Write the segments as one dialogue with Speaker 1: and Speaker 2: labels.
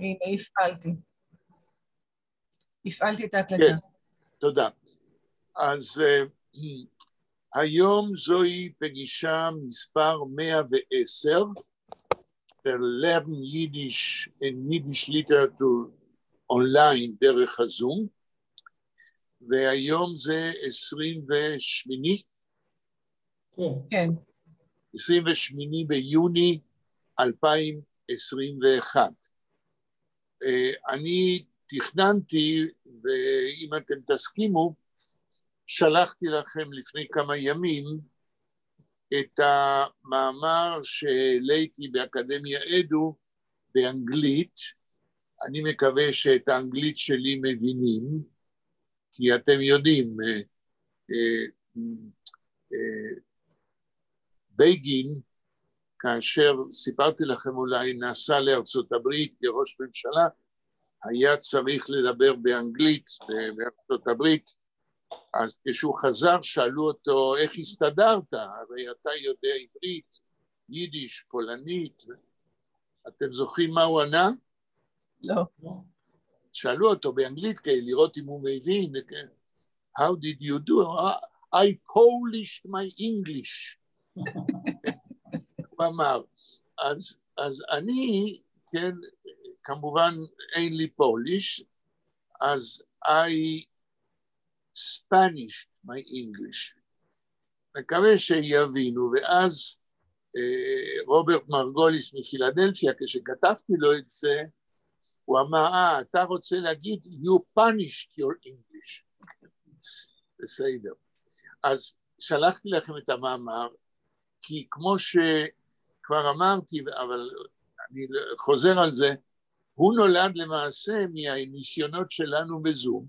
Speaker 1: הנה, הפעלתי את ההקלטה.
Speaker 2: כן, תודה. אז היום זוהי פגישה מספר 110 של Lernen Yiddish in Yiddish Literature אונליין דרך הזום, והיום זה 28,
Speaker 1: כן.
Speaker 2: 28 ביוני 2021. אני תכננתי, ואם אתם תסכימו, שלחתי לכם לפני כמה ימים את המאמר שהעליתי באקדמיה אדו באנגלית. אני מקווה שאת האנגלית שלי מבינים, כי אתם יודעים, בגין, כאשר סיפרתי לכם אולי נסע לארצות הברית כראש ממשלה, היה צריך לדבר באנגלית בארצות הברית, אז כשהוא חזר שאלו אותו איך הסתדרת, הרי אתה יודע עברית, יידיש, פולנית, אתם זוכרים מה הוא ענה?
Speaker 1: לא.
Speaker 2: שאלו אותו באנגלית כדי לראות אם הוא מבין, How did you do? I polished my English. הוא אמר, אז אני, כן, כמובן אין לי פוליש, אז I Spanish my English. מקווה שיבינו, ואז רוברט מרגוליס מפילדלפיה, כשכתבתי לו את זה, הוא אמר, אתה רוצה להגיד, you punished your English. בסדר. אז שלחתי לכם את המאמר, כי כמו שכבר אמרתי, אבל אני חוזר על זה, הוא נולד למעשה מהניסיונות שלנו בזום,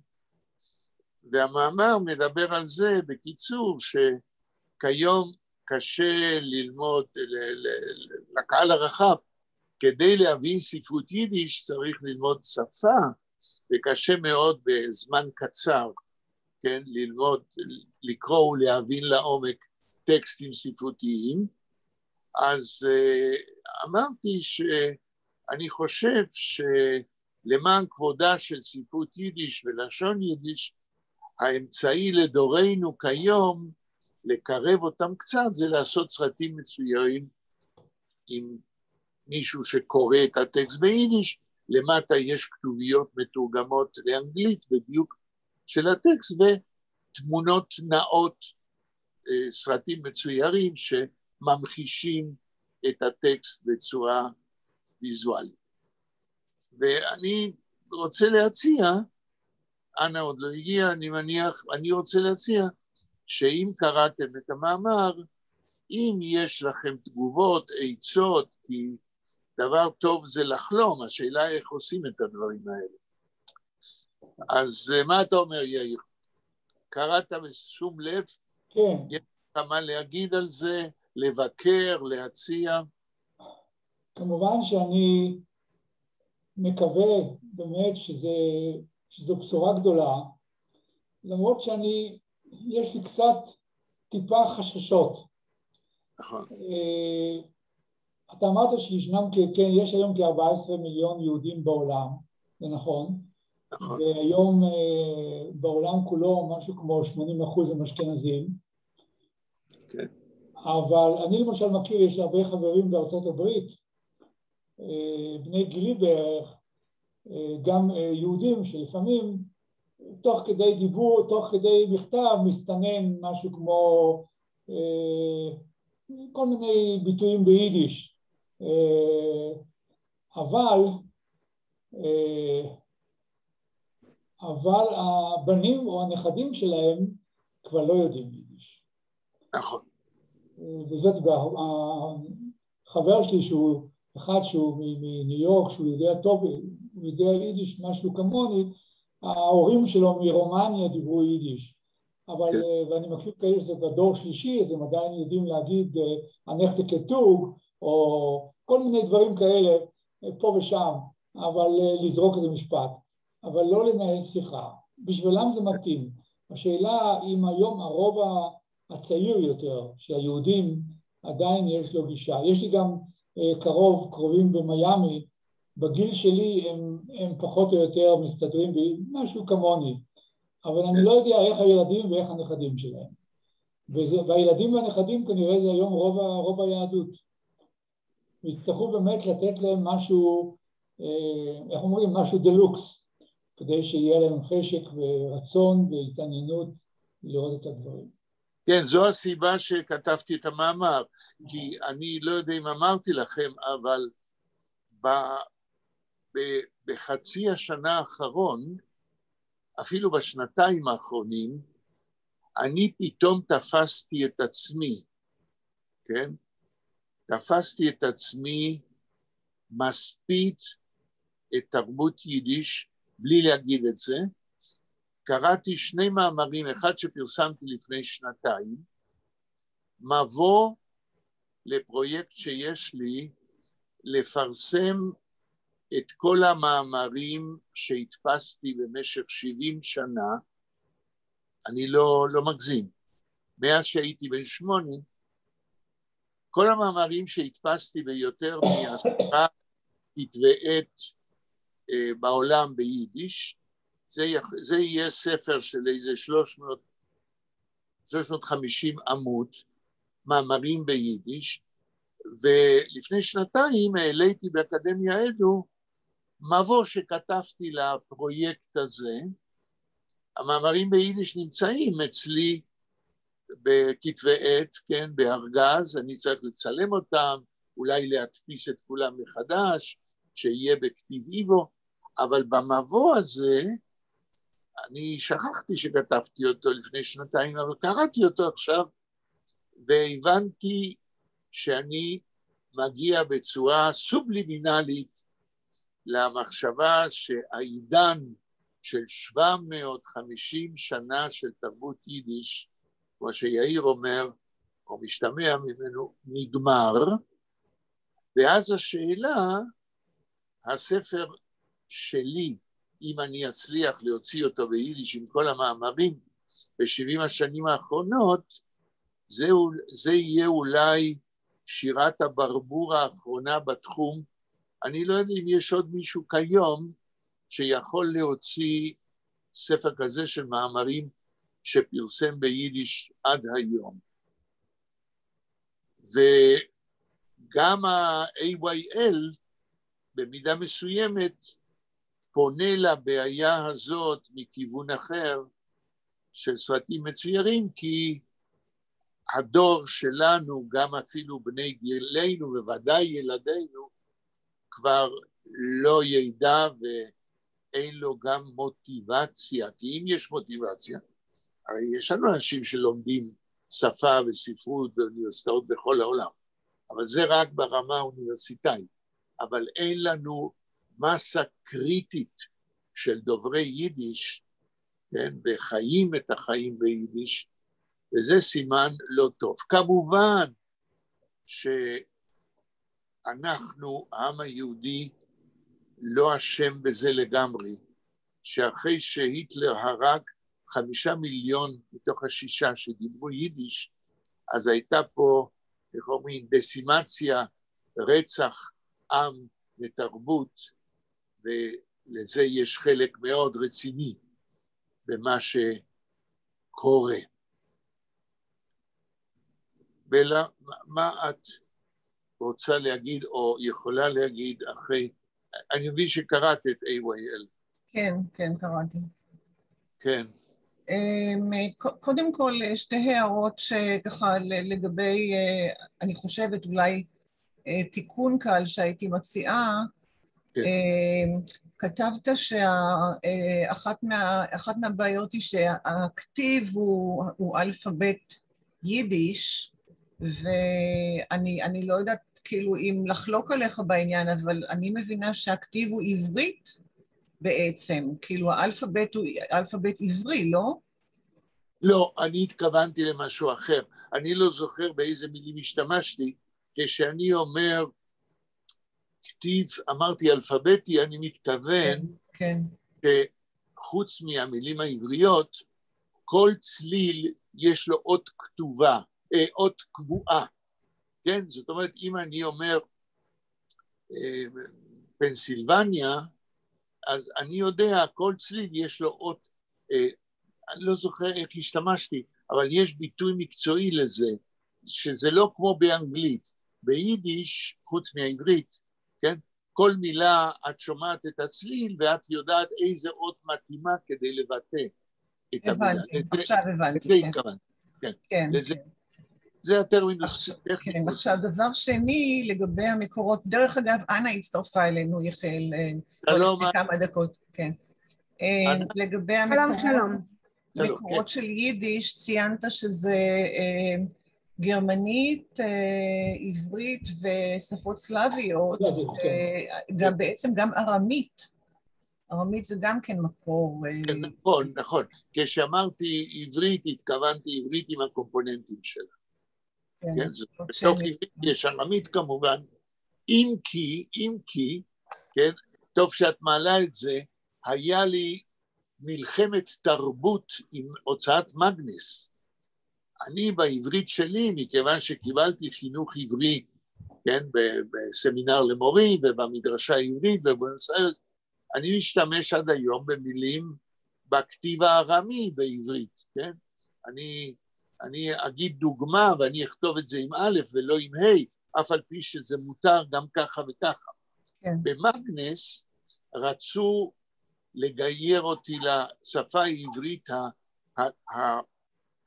Speaker 2: והמאמר מדבר על זה בקיצור, שכיום קשה ללמוד לקהל הרחב, כדי להבין ספרות יידיש צריך ללמוד שפה, וקשה מאוד בזמן קצר, כן, ללמוד, לקרוא ולהבין לעומק טקסטים ספרותיים. אז אמרתי שאני חושב שלמען כבודה של ספרות יידיש ולשון יידיש, האמצעי לדורנו כיום לקרב אותם קצת זה לעשות סרטים מצוירים עם מישהו שקורא את הטקסט ביידיש, למטה יש כתוביות מתורגמות לאנגלית בדיוק של הטקסט, ותמונות נאות, סרטים מצוירים שממחישים את הטקסט בצורה ויזואלית. ואני רוצה להציע, אנה עוד לא הגיע, אני מניח, אני רוצה להציע שאם קראתם את המאמר, אם יש לכם תגובות, עצות, כי דבר טוב זה לחלום, השאלה איך עושים את הדברים האלה. אז מה אתה אומר, יאיר? קראת בשום לב?
Speaker 3: כן.
Speaker 2: יש לך מה להגיד על זה, לבקר, להציע?
Speaker 3: כמובן שאני מקווה באמת שזו בשורה גדולה, למרות יש לי קצת טיפה חששות.
Speaker 2: נכון.
Speaker 3: אתה אמרת שישנם, כן, יש היום כ-14 מיליון יהודים בעולם, זה נכון.
Speaker 2: נכון.
Speaker 3: והיום בעולם כולו משהו כמו 80% הם אשכנזים.
Speaker 2: כן.
Speaker 3: אבל אני למשל מכיר, יש הרבה חברים בארצות הברית, בני גילי בערך, גם יהודים שלפעמים תוך כדי דיבור, תוך כדי מכתב מסתנן משהו כמו כל מיני ביטויים ביידיש. אבל הבנים או הנכדים שלהם כבר לא יודעים יידיש.
Speaker 2: נכון.
Speaker 3: וזאת החבר שלי שהוא אחד שהוא מניו יורק, שהוא יודע טוב, הוא יודע יידיש משהו כמוני, ההורים שלו מרומניה דיברו יידיש. אבל, ואני מכיר כאלה שזה בדור שלישי, אז הם עדיין יודעים להגיד הנכת כתוג, או כל מיני דברים כאלה פה ושם, אבל לזרוק את המשפט. אבל לא לנהל שיחה. בשבילם זה מתאים. השאלה אם היום הרוב הצעיר יותר, שהיהודים עדיין יש לו גישה. יש לי גם קרובים במיימי, בגיל שלי הם פחות או יותר מסתדרים במשהו כמוני, אבל אני לא יודע איך הילדים ואיך הנכדים שלהם. והילדים והנכדים כנראה זה היום רוב היהדות. ויצטרכו באמת לתת להם משהו, איך אומרים, משהו דלוקס, כדי שיהיה להם חשק ורצון והתעניינות לראות את הדברים.
Speaker 2: כן, זו הסיבה שכתבתי את המאמר, כי אני לא יודע אם אמרתי לכם, אבל בחצי השנה האחרון, אפילו בשנתיים האחרונים, אני פתאום תפסתי את עצמי, כן? תפסתי את עצמי מספיק את תרבות יידיש, בלי להגיד את זה. קראתי שני מאמרים, אחד שפרסמתי לפני שנתיים, מבוא לפרויקט שיש לי, לפרסם את כל המאמרים שהדפסתי במשך 70 שנה, אני לא מגזים, מאז שהייתי בן 8, כל המאמרים שהדפסתי ביותר מ10 כתבי עת בעולם ביידיש, זה יהיה ספר של איזה 350 עמוד, מאמרים ביידיש, ולפני שנתיים העליתי באקדמיה אדו מבוא שכתבתי לפרויקט הזה. המאמרים ביידיש נמצאים אצלי בכתבי עת, כן, בארגז, אני צריך לצלם אותם, אולי להדפיס את כולם מחדש, שיהיה בכתיב איבו, אבל במבוא הזה, אני שכחתי שכתבתי אותו לפני שנתיים, אבל קראתי אותו עכשיו, והבנתי שאני מגיע בצורה סובלימינלית למחשבה שהעידן של 750 שנה של תרבות יידיש, כמו שיאיר אומר, או משתמע ממנו, נגמר, ואז השאלה, הספר שלי, אם אני אצליח להוציא אותו ביידיש עם כל המאמרים ב-70 השנים האחרונות, זה יהיה אולי שירת הברבור האחרונה בתחום. אני לא יודע אם יש עוד מישהו כיום שיכול להוציא ספר כזה של מאמרים שפרסם ביידיש עד היום. וגם ה-AYL במידה מסוימת פונה לבעיה הזאת מכיוון אחר של סרטים מצוירים, כי הדור שלנו, גם אפילו בני גילנו ובוודאי ילדינו, כבר לא ידע ואין לו גם מוטיבציה, כי אם יש מוטיבציה, הרי יש לנו אנשים שלומדים שפה וספרות באוניברסיטאות בכל העולם, אבל זה רק ברמה האוניברסיטאית, אבל אין לנו מסה קריטית של דוברי יידיש, כן, וחיים את החיים ביידיש, וזה סימן לא טוב. כמובן שאנחנו, העם היהודי, לא אשם בזה לגמרי, שאחרי שהיטלר הרג 5 מיליון מתוך 6 שדיברו יידיש, אז הייתה פה, איך אומרים, דסימציה, רצח עם לתרבות, ולזה יש חלק מאוד רציני במה שקורה. בלה, מה את רוצה להגיד או יכולה להגיד אחרי, אני מבין שקראת את AYL.
Speaker 1: כן, כן, קראתי.
Speaker 2: כן.
Speaker 1: קודם כל, שתי הערות שככה לגבי, אני חושבת אולי תיקון קל שהייתי מציעה,
Speaker 2: כן.
Speaker 1: כתבת שאחת מהבעיות היא שהכתיב הוא אלפבית יידיש, ואני לא יודעת כאילו אם לחלוק עליך בעניין, אבל אני מבינה שהכתיב הוא עברית בעצם, כאילו האלפבית הוא אלפבית עברי, לא?
Speaker 2: לא, אני התכוונתי למשהו אחר. אני לא זוכר באיזה מילים השתמשתי, כשאני אומר כתיב, אמרתי אלפביתי, אני מתכוון
Speaker 1: כן.
Speaker 2: שחוץ מהמילים העבריות, כל צליל יש לו אות כתובה, אות קבועה, כן? זאת אומרת, אם אני אומר בפנסילבניה, אז אני יודע, כל צליל יש לו אות, אני לא זוכר איך השתמשתי, אבל יש ביטוי מקצועי לזה, שזה לא כמו באנגלית. ביידיש, חוץ מהעברית, כן? כל מילה את שומעת את הצליל ואת יודעת איזה אות מתאימה כדי לבטא את המילה.
Speaker 1: הבנתי, עכשיו הבנתי.
Speaker 2: לזה התכוונתי, כן.
Speaker 1: כן.
Speaker 2: זה הטרמינוס טכני.
Speaker 1: כן, עכשיו דבר שני, לגבי המקורות, דרך אגב, אנה הצטרפה אלינו, יחל, כמה דקות, כן. לגבי המקורות של יידיש, ציינת שזה גרמנית, עברית ושפות סלאביות, גם בעצם גם ארמית. ארמית זה גם כן מקור.
Speaker 2: נכון, נכון. כשאמרתי עברית, התכוונתי עברית עם הקומפוננטים שלה. כן, בתוך עברית יש ארמית כמובן, אם כי, כן, טוב שאת מעלה את זה, היה לי מלחמת תרבות עם הוצאת מגנס. אני בעברית שלי, מכיוון שקיבלתי חינוך עברי, כן, בסמינר למורים ובמדרשה העברית בבואנוס איירס, אני משתמש עד היום במילים בכתיב הארמי בעברית, כן? אני אגיד דוגמה ואני אכתוב את זה עם א' ולא עם ה', אף על פי שזה מותר גם ככה וככה. כן. במגנס רצו לגייר אותי לשפה העברית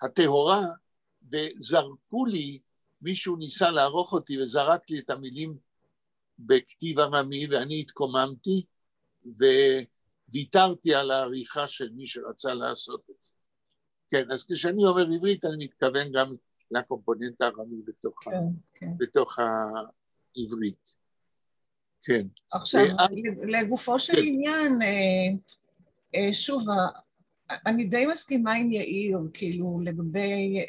Speaker 2: הטהורה, וזרקו לי, מישהו ניסה לערוך אותי וזרק לי את המילים בכתיב ארמי, ואני התקוממתי וויתרתי על העריכה של מי שרצה לעשות את זה. כן, אז כשאני אומר עברית, אני מתכוון גם לקומפוננט הארמי בתוך העברית. כן.
Speaker 1: עכשיו, לגופו של עניין, שוב, אני די מסכימה עם יאיר, כאילו, לגבי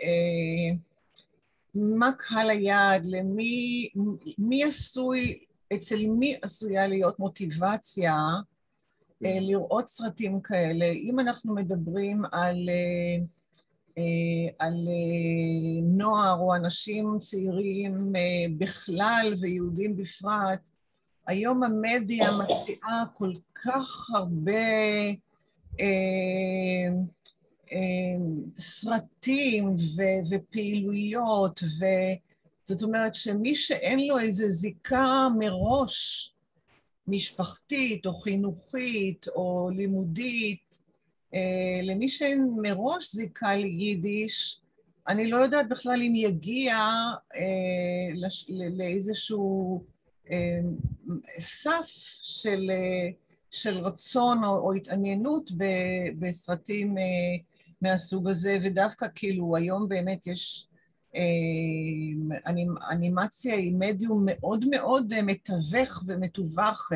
Speaker 1: מה קהל היעד, מי עשוי, אצל מי עשויה להיות מוטיבציה לראות סרטים כאלה. אם אנחנו מדברים על נוער או אנשים צעירים בכלל ויהודים בפרט, היום המדיה מציעה כל כך הרבה סרטים ופעילויות, וזאת אומרת שמי שאין לו איזו זיקה מראש, משפחתית או חינוכית או לימודית, למי שאין מראש זיקה ליידיש, אני לא יודעת בכלל אם יגיע לאיזשהו סף של רצון או התעניינות בסרטים מהסוג הזה, ודווקא כאילו היום באמת יש אנימציה היא מדיום מאוד מאוד מתווך ומתווך,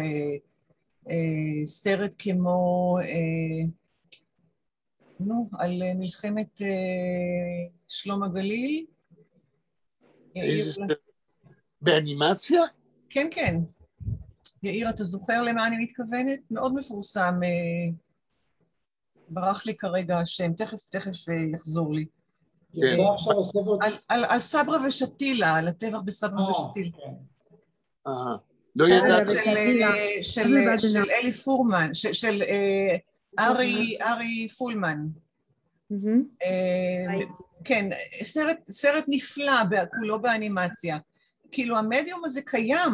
Speaker 1: סרט כמו, על מלחמת שלום הגליל.
Speaker 2: איזה סרט? באנימציה?
Speaker 1: כן, כן. יאיר, אתה זוכר למה אני מתכוונת? מאוד מפורסם, ברח לי כרגע השם, תכף יחזור לי. על סברה ושתילה, על הטבח בסברה ושתילה.
Speaker 2: לא ידעתי.
Speaker 1: של אלי פורמן, של ארי פולמן. כן, סרט נפלא, כולו באנימציה. כאילו המדיום הזה קיים,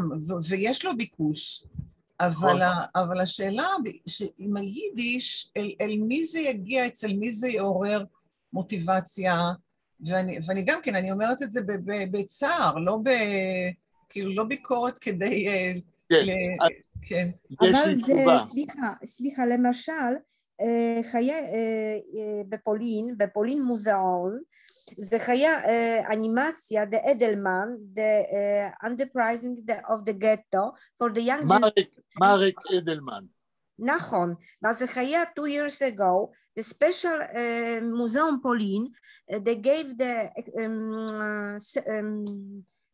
Speaker 1: ויש לו ביקוש, אבל השאלה, עם היידיש, אל מי זה יגיע, אצל מי זה יעורר מוטיבציה, ואני גם כן, אני אומרת את זה בצער, כאילו לא ביקורת כדי...
Speaker 2: כן.
Speaker 4: אבל זה, סליחה, למשל, בפולין מוזיאון, זה היה אנימציה, The Edelman, The Enterprising of the Ghetto, for the young...
Speaker 2: מרק אדלמן.
Speaker 4: נכון, וזה היה 2 years ago, the special museum Polin, they gave the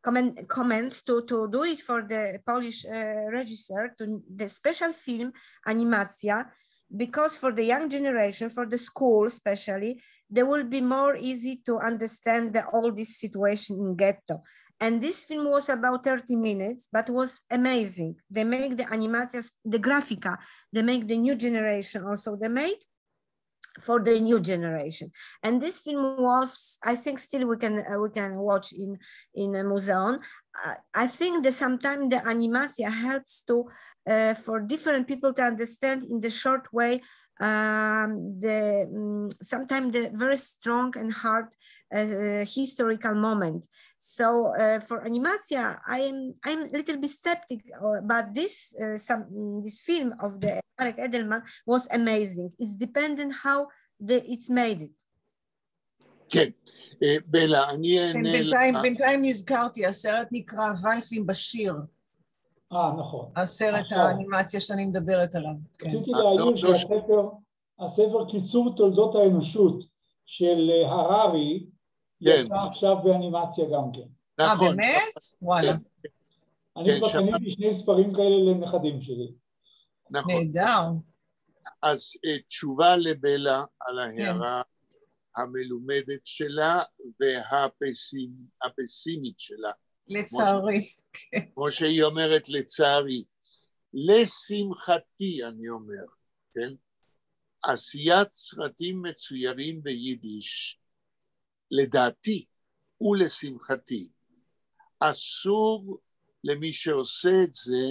Speaker 4: comments to do it for the Polish register, to the special film Animacja, because for the young generation, for the school especially, they will be more easy to understand all this situation in ghetto. And this film was about 30 minutes, but was amazing. They make the animations, the graphica, they make the new generation also, they made for the new generation. And this film was, I think still we can watch in a museum. I think that sometimes the animacja helps to for different people to understand in the short way sometimes the very strong and hard historical moment. So for animacja, I'm a little bit skeptic, but this film of the Marek Edelman was amazing. It's dependent how it's made it.
Speaker 2: כן, בלה, אני אענה לך.
Speaker 1: בינתיים נזכרתי, הסרט נקרא ולסים בשיר.
Speaker 3: נכון.
Speaker 1: הסרט האנימציה שאני מדברת עליו.
Speaker 3: רציתי להעיר שהספר קיצור תולדות האנושות של הררי יצא עכשיו באנימציה גם כן.
Speaker 2: נכון.
Speaker 1: באמת? וואלה.
Speaker 3: אני כבר קניתי 2 ספרים כאלה לנכדים שלי.
Speaker 2: נכון.
Speaker 1: נהדר.
Speaker 2: אז תשובה לבלה על ההערה המלומדת שלה והפסימית שלה.
Speaker 1: לצערי.
Speaker 2: כמו שהיא אומרת לצערי. לשמחתי אני אומר, כן? עשיית סרטים מצוירים ביידיש, לדעתי ולשמחתי, אסור למי שעושה את זה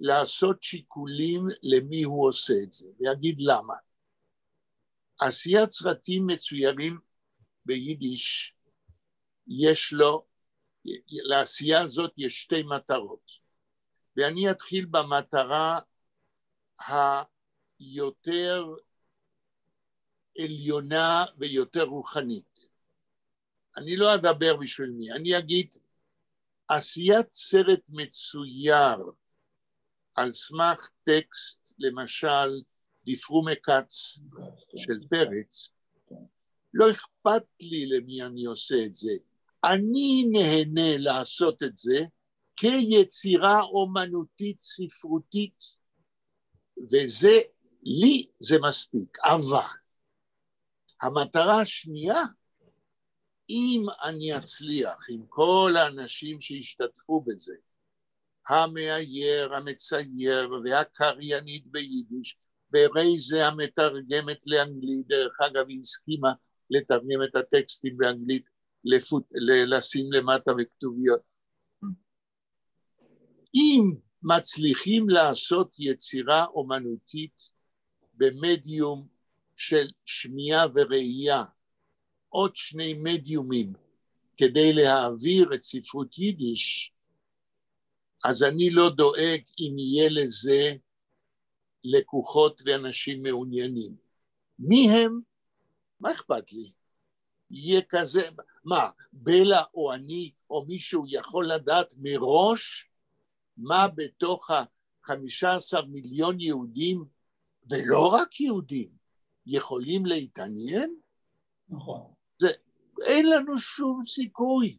Speaker 2: לעשות שיקולים למי הוא עושה את זה, ויגיד למה. עשיית סרטים מצוירים ביידיש, יש לו, לעשייה הזאת יש 2 מטרות, ואני אתחיל במטרה היותר עליונה ויותר רוחנית. אני לא אדבר בשביל מי, אני אגיד, עשיית סרט מצויר על סמך טקסט, למשל, דפרומי קץ של פרץ, לא אכפת לי למי אני עושה את זה. אני נהנה לעשות את זה כיצירה אומנותית ספרותית, וזה, לי זה מספיק. אבל המטרה השנייה, אם אני אצליח עם כל האנשים שהשתתפו בזה, המאייר, המצייר והקריינית ביידיש, ברי זה המתרגמת לאנגלית, דרך אגב היא הסכימה לתרגם את הטקסטים באנגלית, לשים למטה בכתוביות. אם מצליחים לעשות יצירה אומנותית במדיום של שמיעה וראייה, עוד 2 מדיומים כדי להעביר את ספרות יידיש, אז אני לא דואג אם יהיה לזה לקוחות ואנשים מעוניינים. מי הם? מה אכפת לי? יהיה כזה, מה, בלה או אני או מישהו יכול לדעת מראש מה בתוך 15 מיליון יהודים, ולא רק יהודים, יכולים להתעניין?
Speaker 3: נכון.
Speaker 2: אין לנו שום סיכוי,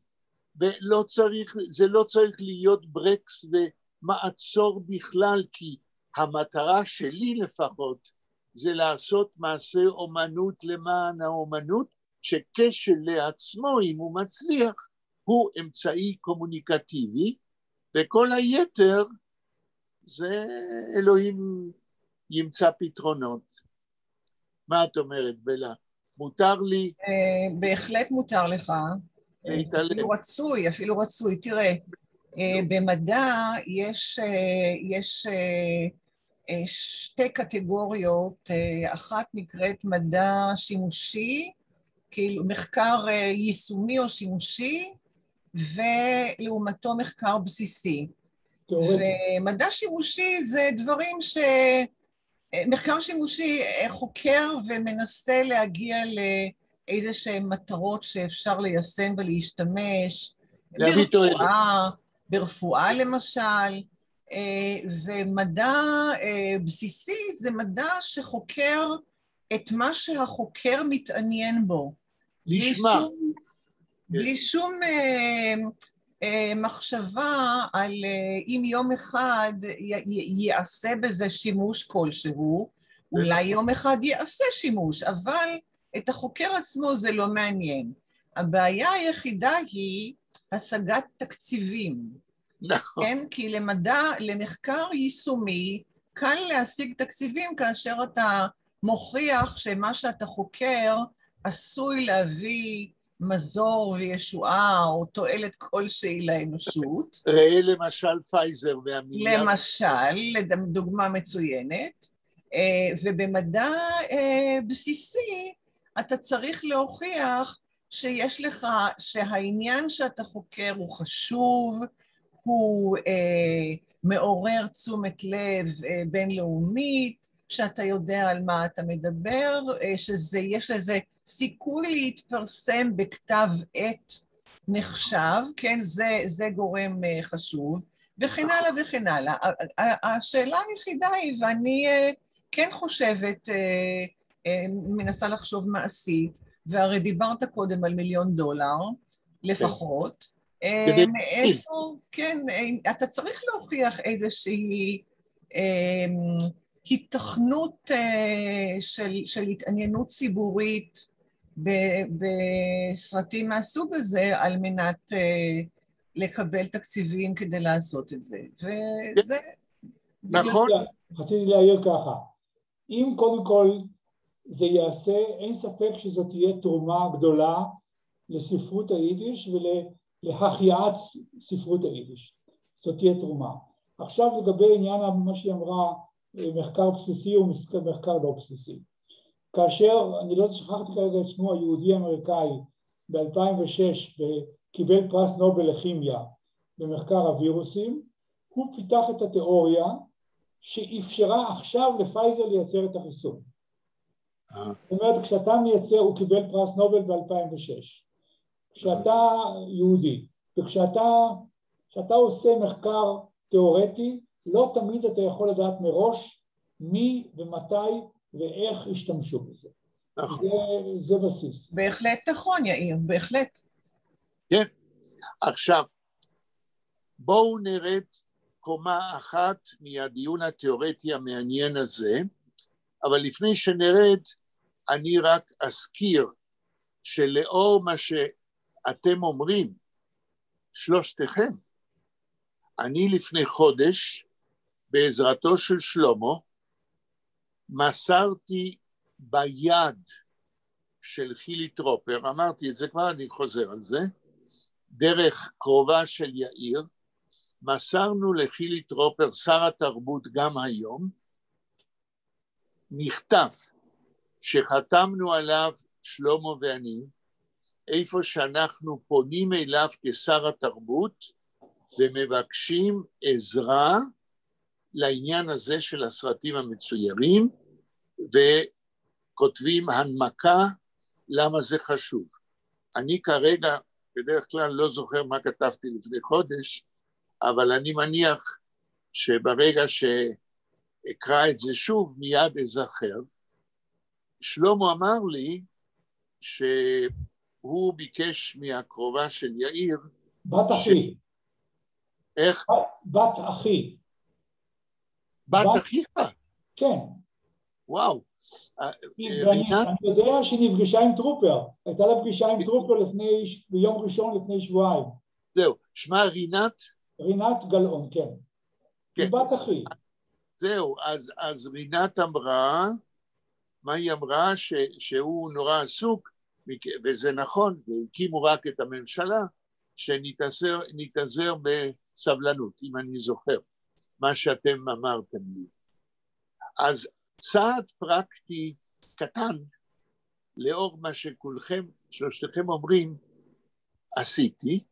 Speaker 2: ולא צריך, זה לא צריך להיות ברקס ומעצור בכלל, כי המטרה שלי לפחות זה לעשות מעשה אומנות למען האומנות, שכשלעצמו, אם הוא מצליח, הוא אמצעי קומוניקטיבי, וכל היתר זה אלוהים ימצא פתרונות. מה את אומרת, בלה? מותר לי?
Speaker 1: בהחלט מותר לך. אפילו רצוי. תראה, במדע יש 2 קטגוריות, אחת נקראת מדע שימושי, כאילו מחקר יישומי או שימושי, ולעומתו מחקר בסיסי. ומדע שימושי זה דברים מחקר שימושי חוקר ומנסה להגיע לאיזשהם מטרות שאפשר ליישם ולהשתמש, ברפואה למשל, ומדע בסיסי זה מדע שחוקר את מה שהחוקר מתעניין בו. בלי שום מחשבה על אם יום אחד יעשה בזה שימוש כלשהו, אולי יום אחד יעשה שימוש, אבל את החוקר עצמו זה לא מעניין. הבעיה היחידה היא השגת תקציבים.
Speaker 2: נכון.
Speaker 1: כן? כי למחקר יישומי, קל להשיג תקציבים כאשר אתה מוכיח שמה שאתה חוקר עשוי להביא מזור וישועה או תועלת כלשהי לאנושות.
Speaker 2: ראה למשל פייזר והמיליארד.
Speaker 1: למשל, דוגמה מצוינת, ובמדע בסיסי אתה צריך להוכיח שיש לך, שהעניין שאתה חוקר הוא חשוב, הוא מעורר תשומת לב בינלאומית, שאתה יודע על מה אתה מדבר, שיש לזה סיכוי להתפרסם בכתב עת נחשב, כן, זה גורם חשוב, וכן הלאה וכן הלאה. השאלה היחידה היא, ואני כן חושבת, מנסה לחשוב מעשית, והרי דיברת קודם על $1,000,000 לפחות, מאיפה, כן, אתה צריך להוכיח איזושהי התכנות של התעניינות ציבורית בסרטים מהסוג הזה, על מנת לקבל תקציבים כדי לעשות את זה. וזה...
Speaker 2: נכון.
Speaker 3: רציתי להעיר ככה, אם קודם כל זה יעשה, אין ספק שזאת תהיה תרומה גדולה לספרות היידיש ולהחייאת ספרות היידיש. זאת תהיה תרומה. עכשיו לגבי עניין מה שהיא אמרה, מחקר בסיסי או מחקר לא בסיסי. כאשר, אני לא שכחתי כרגע את שמו, היהודי אמריקאי ב-2006 קיבל פרס נובל לכימיה במחקר הווירוסים, הוא פיתח את התיאוריה שאפשרה עכשיו לפייזר לייצר את החיסון. זאת אומרת, כשאתה מייצר, הוא קיבל פרס נובל ב-2006, כשאתה יהודי, וכשאתה עושה מחקר תיאורטי, לא תמיד אתה יכול לדעת מראש מי ומתי ואיך השתמשו בזה. נכון. זה בסיס.
Speaker 1: בהחלט נכון, יאיר, בהחלט.
Speaker 2: כן. עכשיו, בואו נרד קומה אחת מהדיון התיאורטי המעניין הזה, אבל לפני שנרד, אני רק אזכיר שלאור מה שאתם אומרים, שלושתכם, אני לפני חודש, בעזרתו של שלמה, מסרתי ביד של חילי טרופר, אמרתי את זה כבר, אני חוזר על זה, דרך קרובה של יאיר, מסרנו לחילי טרופר, שר התרבות גם היום, מכתב שחתמנו עליו שלמה ואני, איפה שאנחנו פונים אליו כשר התרבות, ומבקשים עזרה לעניין הזה של הסרטים המצוירים, וכותבים הנמקה למה זה חשוב. אני כרגע בדרך כלל לא זוכר מה כתבתי לפני חודש, אבל אני מניח שברגע שאקרא את זה שוב מיד אזכר. שלמה אמר לי שהוא ביקש מהקרובה של יאיר,
Speaker 3: בת אחי.
Speaker 2: איך?
Speaker 3: בת אחי.
Speaker 2: בת אחיך?
Speaker 3: כן.
Speaker 2: וואו.
Speaker 3: אני יודע שהיא נפגשה עם טרופר, הייתה לה פגישה עם טרופר ביום ראשון לפני שבועיים.
Speaker 2: זהו, שמה רינת?
Speaker 3: רינת גלאון, כן. היא בת אחי.
Speaker 2: זהו, אז רינת אמרה, מה היא אמרה? שהוא נורא עסוק, וזה נכון, והקימו רק את הממשלה, שנתאזר בסבלנות, אם אני זוכר, מה שאתם אמרתם לי. אז צעד פרקטי קטן, לאור מה שכולכם, שלושתכם אומרים, עשיתי,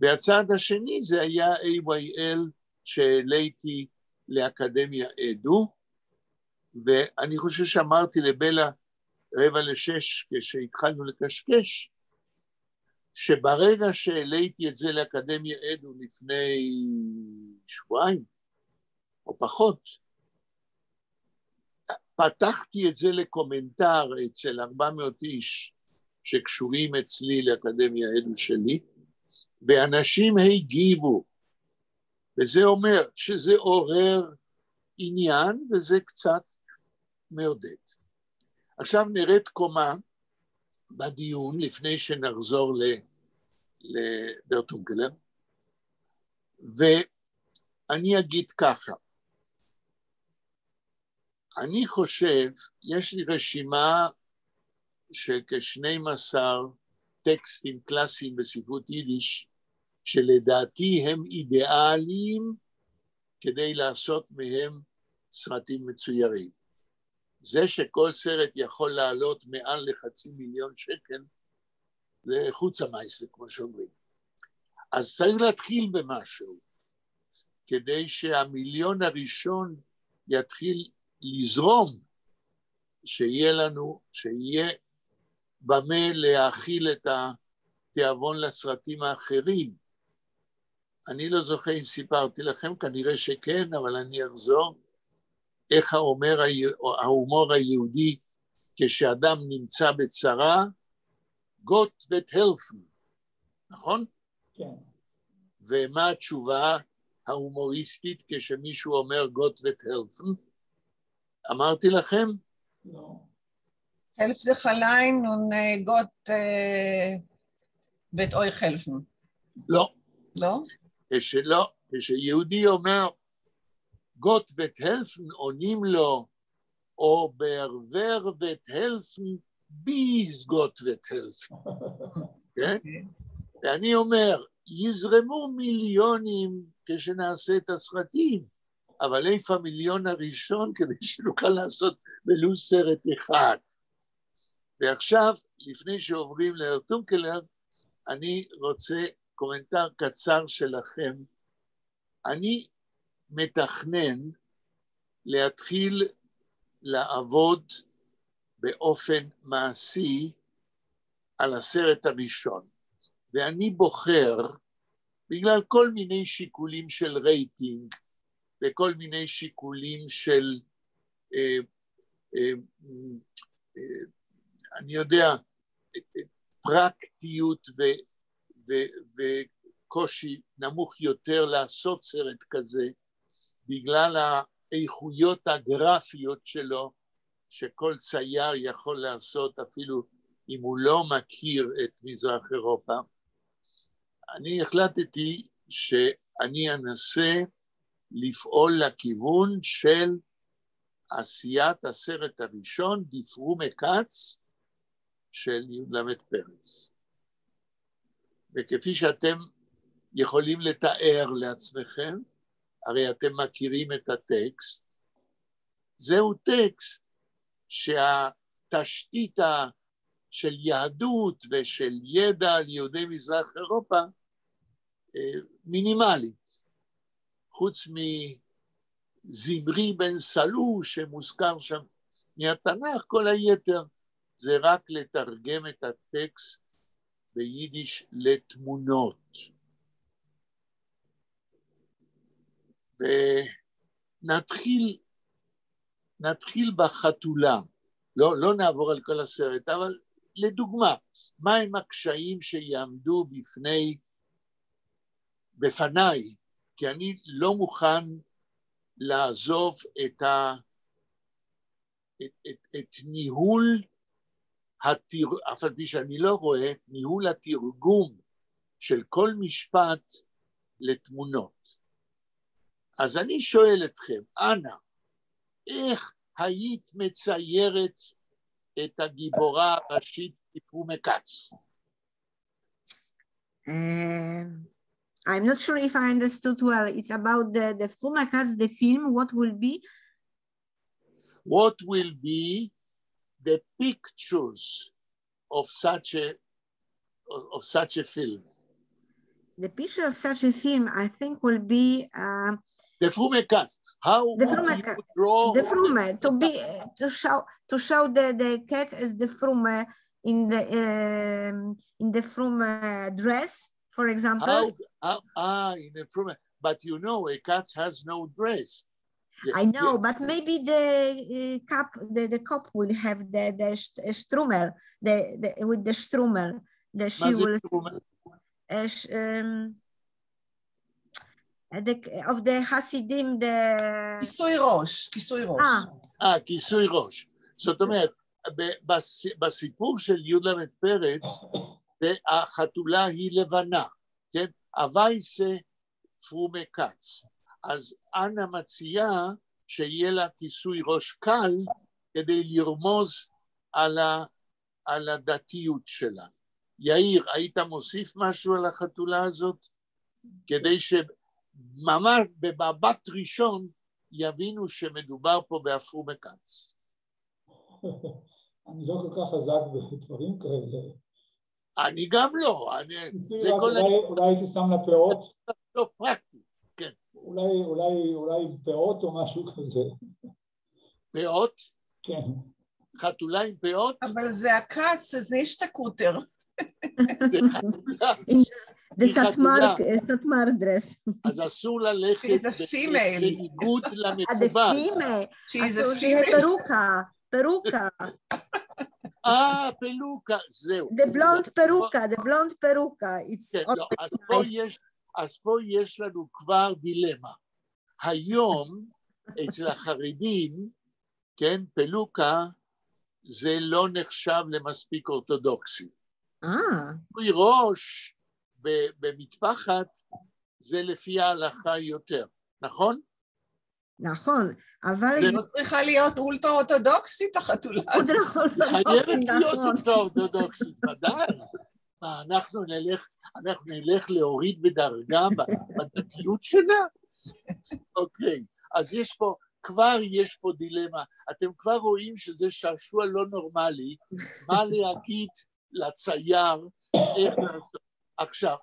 Speaker 2: והצעד השני זה היה AYL שהעליתי לאקדמיה אדו, ואני חושב שאמרתי לבלה 5:45 כשהתחלנו לקשקש, שברגע שהעליתי את זה לאקדמיה אדו לפני שבועיים, או פחות, פתחתי את זה לקומנטר אצל 400 איש שקשורים אצלי לאקדמיה אדו שלי, ואנשים הגיבו, וזה אומר שזה עורר עניין, וזה קצת מעודד. עכשיו נרד קומה בדיון, לפני שנחזור לברטונקלר, ואני אגיד ככה, אני חושב, יש לי רשימה של כ-12 טקסטים קלאסיים בספרות יידיש, שלדעתי הם אידיאליים כדי לעשות מהם סרטים מצוירים. זה שכל סרט יכול לעלות מעל ל500,000 שקל, זה חוץ המייסה, כמו שאומרים. אז צריך להתחיל במשהו, כדי שהמיליון הראשון יתחיל לזרום, שיהיה במה להאכיל את התיאבון לסרטים האחרים. אני לא זוכר אם סיפרתי לכם, כנראה שכן, אבל אני אחזור. איך ההומור היהודי, כשאדם נמצא בצרה, גוט ותהלפן, נכון?
Speaker 3: כן.
Speaker 2: ומה התשובה ההומוריסטית כשמישהו אומר גוט ותהלפן? אמרתי לכם?
Speaker 3: לא.
Speaker 1: הלף זה חליין וגוט ות אוי חלפן.
Speaker 2: לא.
Speaker 1: לא?
Speaker 2: כשיהודי אומר גוט ותהלפן, עונים לו, או בערבר ותהלפן, ביז גוט ותהלפן. כן? ואני אומר, יזרמו מיליונים כשנעשה את הסרטים, אבל איפה המיליון הראשון כדי שנוכל לעשות ולו סרט אחד. ועכשיו, לפני שעוברים לברטונקלר, אני רוצה קומנטר קצר שלכם. אני מתכנן להתחיל לעבוד באופן מעשי על הסרט הראשון, ואני בוחר, בגלל כל מיני שיקולים של רייטינג, וכל מיני שיקולים של, אני יודע, פרקטיות וקושי נמוך יותר לעשות סרט כזה, בגלל האיכויות הגרפיות שלו, שכל צייר יכול לעשות אפילו אם הוא לא מכיר את מזרח אירופה. אני החלטתי שאני אנסה לפעול לכיוון של עשיית הסרט הראשון, דפרו מקץ, של י"ל פרץ. וכפי שאתם יכולים לתאר לעצמכם, הרי אתם מכירים את הטקסט, זהו טקסט שהתשתית של יהדות ושל ידע על יהודי מזרח אירופה מינימלית. חוץ מזמרי בן סלו שמוזכר שם מהתנ"ך, כל היתר זה רק לתרגם את הטקסט ביידיש לתמונות. ונתחיל בחתולה, לא נעבור על כל הסרט, אבל לדוגמה, מהם הקשיים שיעמדו בפניי, כי אני לא מוכן לעזוב את ניהול, אף על פי שאני לא רואה, ניהול התרגום של כל משפט לתמונות. אז אני שואל אתכם, אנא, איך היית מציירת את הגיבורה הראשית דפרו מקץ?
Speaker 4: I'm not sure if I understood well. It's about the דפרו מקץ, the film. What will be?
Speaker 2: What will be the pictures of such a film?
Speaker 4: The picture of such a film, I think, will be
Speaker 2: דפרו מקץ. How would you draw
Speaker 4: the frume to show the cat as the frume in the frume dress, for example.
Speaker 2: In the frume, but you know a cat has no dress.
Speaker 4: I know, but maybe the cup will have the strumel, with the strumel. She will. of the Hasidim,
Speaker 1: כיסוי ראש, כיסוי ראש.
Speaker 2: כיסוי ראש. זאת אומרת, בסיפור של יהודה פרץ, החתולה היא לבנה, כן? הווייסה פרומה קץ. אז אנה מציעה שיהיה לה כיסוי ראש קל, כדי לרמוז על הדתיות שלה. יאיר, היית מוסיף משהו על החתולה הזאת? כדי שממש במבט ראשון יבינו שמדובר פה באפרום מקץ.
Speaker 3: אני לא כל כך חזק בדברים כאלה.
Speaker 2: אני גם לא.
Speaker 3: אולי הייתי שם לה פאות?
Speaker 2: לא פרקטית, כן.
Speaker 3: אולי פאות או משהו כזה.
Speaker 2: פאות?
Speaker 3: כן.
Speaker 2: חתולה עם פאות?
Speaker 1: אבל זה הקץ, אז יש את הקוטר.
Speaker 4: זה סטמר דרס.
Speaker 2: אז אסור ללכת בניגוד למקובל.
Speaker 4: אסור שיהיה פרוקה.
Speaker 2: פלוקה, זהו.
Speaker 4: The blonde פרוקה.
Speaker 2: אז פה יש לנו כבר דילמה. היום, אצל החרדים, כן, פלוקה, זה לא נחשב למספיק אורתודוקסי. כיסוי ראש במטפחת, זה לפי ההלכה יותר, נכון?
Speaker 4: נכון, אבל...
Speaker 2: זה
Speaker 4: לא
Speaker 1: צריכה להיות אולטרה אורתודוקסית, החתולה.
Speaker 2: חייבת להיות אולטרה אורתודוקסית, ודאי. אנחנו נלך להוריד בדרגה בדתיות שלה? אוקיי, אז כבר יש פה דילמה. אתם כבר רואים שזה שעשוע לא נורמלי, מה להגיד לצייר, איך לעשות. עכשיו,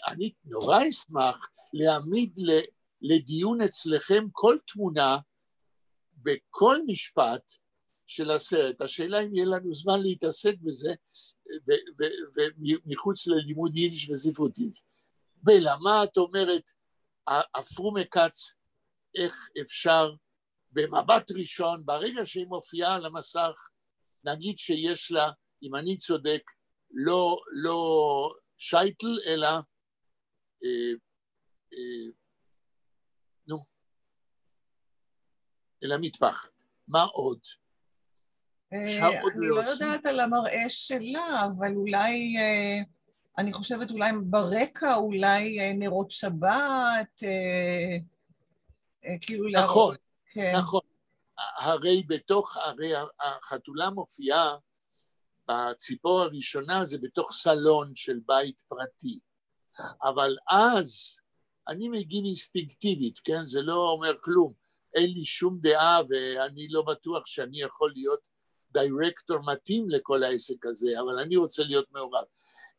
Speaker 2: אני נורא אשמח להעמיד לדיון אצלכם כל תמונה בכל משפט של הסרט. השאלה אם יהיה לנו זמן להתעסק בזה ומחוץ ללימוד יידיש וספרות יידיש. בלה, מה את אומרת, אפרום מקץ, איך אפשר במבט ראשון, ברגע שהיא מופיעה על המסך, נגיד שיש לה, אם אני צודק, לא שייטל, אלא אלא מטפחת. מה עוד?
Speaker 1: אני לא יודעת על המראה שלה, אבל אולי, אני חושבת אולי ברקע, אולי נרות שבת, כאילו
Speaker 2: נכון, נכון. הרי החתולה מופיעה, בציפור הראשונה זה בתוך סלון של בית פרטי. אבל אז אני מגיב אינסטינקטיבית, כן? זה לא אומר כלום. אין לי שום דעה ואני לא בטוח שאני יכול להיות דירקטור מתאים לכל העסק הזה, אבל אני רוצה להיות מעורב.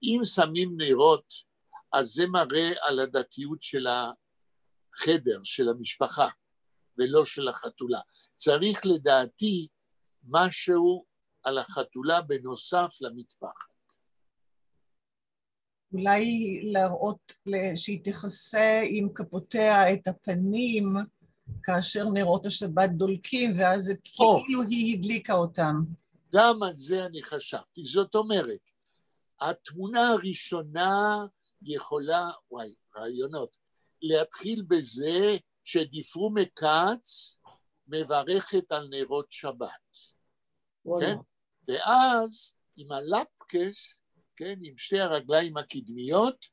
Speaker 2: אם שמים נרות, אז זה מראה על הדתיות של החדר, של המשפחה, ולא של החתולה. צריך לדעתי משהו על החתולה בנוסף למטפחת.
Speaker 1: אולי להראות שהיא תכסה עם כפותיה את הפנים, כאשר נרות השבת דולקים, ואז זה כאילו היא הדליקה אותם.
Speaker 2: גם על זה אני חשבתי. זאת אומרת, התמונה הראשונה יכולה, רעיונות, להתחיל בזה שדיפרו מקץ מברכת על נרות שבת. כן? ואז עם הלפקס, כן, עם שתי הרגליים הקדמיות,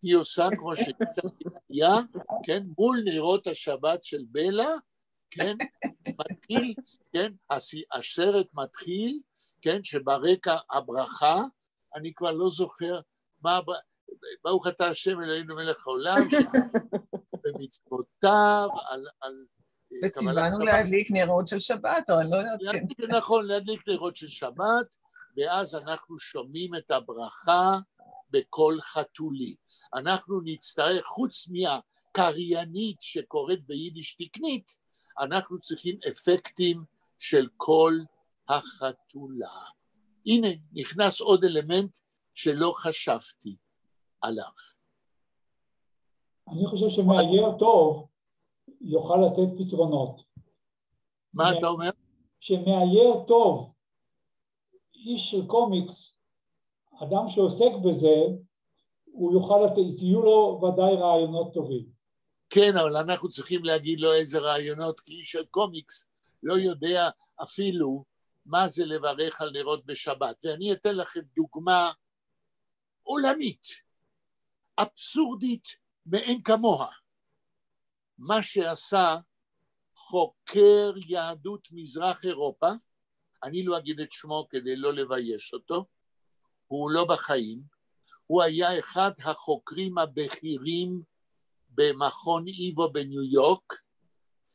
Speaker 2: היא עושה כמו שתהיה, כן, מול נרות השבת של בלה, כן, מתחיל, כן, הסרט מתחיל, כן, שברקע הברכה, אני כבר לא זוכר מה, ברוך אתה השם אלוהינו מלך העולם, במצוותיו, על
Speaker 1: וציוונו להדליק נרות של שבת, או אני לא יודעת, כן.
Speaker 2: נכון, להדליק נרות של שבת, ואז אנחנו שומעים את הברכה בקול חתולי. אנחנו נצטרך, חוץ מהקריינית שקורית ביידיש תקנית, אנחנו צריכים אפקטים של קול החתולה. הנה, נכנס עוד אלמנט שלא חשבתי עליו.
Speaker 3: אני חושב שמאייר טוב יוכל לתת פתרונות.
Speaker 2: מה אתה אומר?
Speaker 3: שמאייר טוב, איש של קומיקס, אדם שעוסק בזה, הוא יוכל, תהיו לו ודאי רעיונות טובים.
Speaker 2: כן, אבל אנחנו צריכים להגיד לו איזה רעיונות, כי איש של קומיקס לא יודע אפילו מה זה לברך על נרות בשבת. ואני אתן לכם דוגמה עולמית, אבסורדית מאין כמוה. מה שעשה חוקר יהדות מזרח אירופה, אני לא אגיד את שמו כדי לא לבייש אותו, הוא לא בחיים, הוא היה אחד החוקרים הבכירים במכון איבו בניו יורק.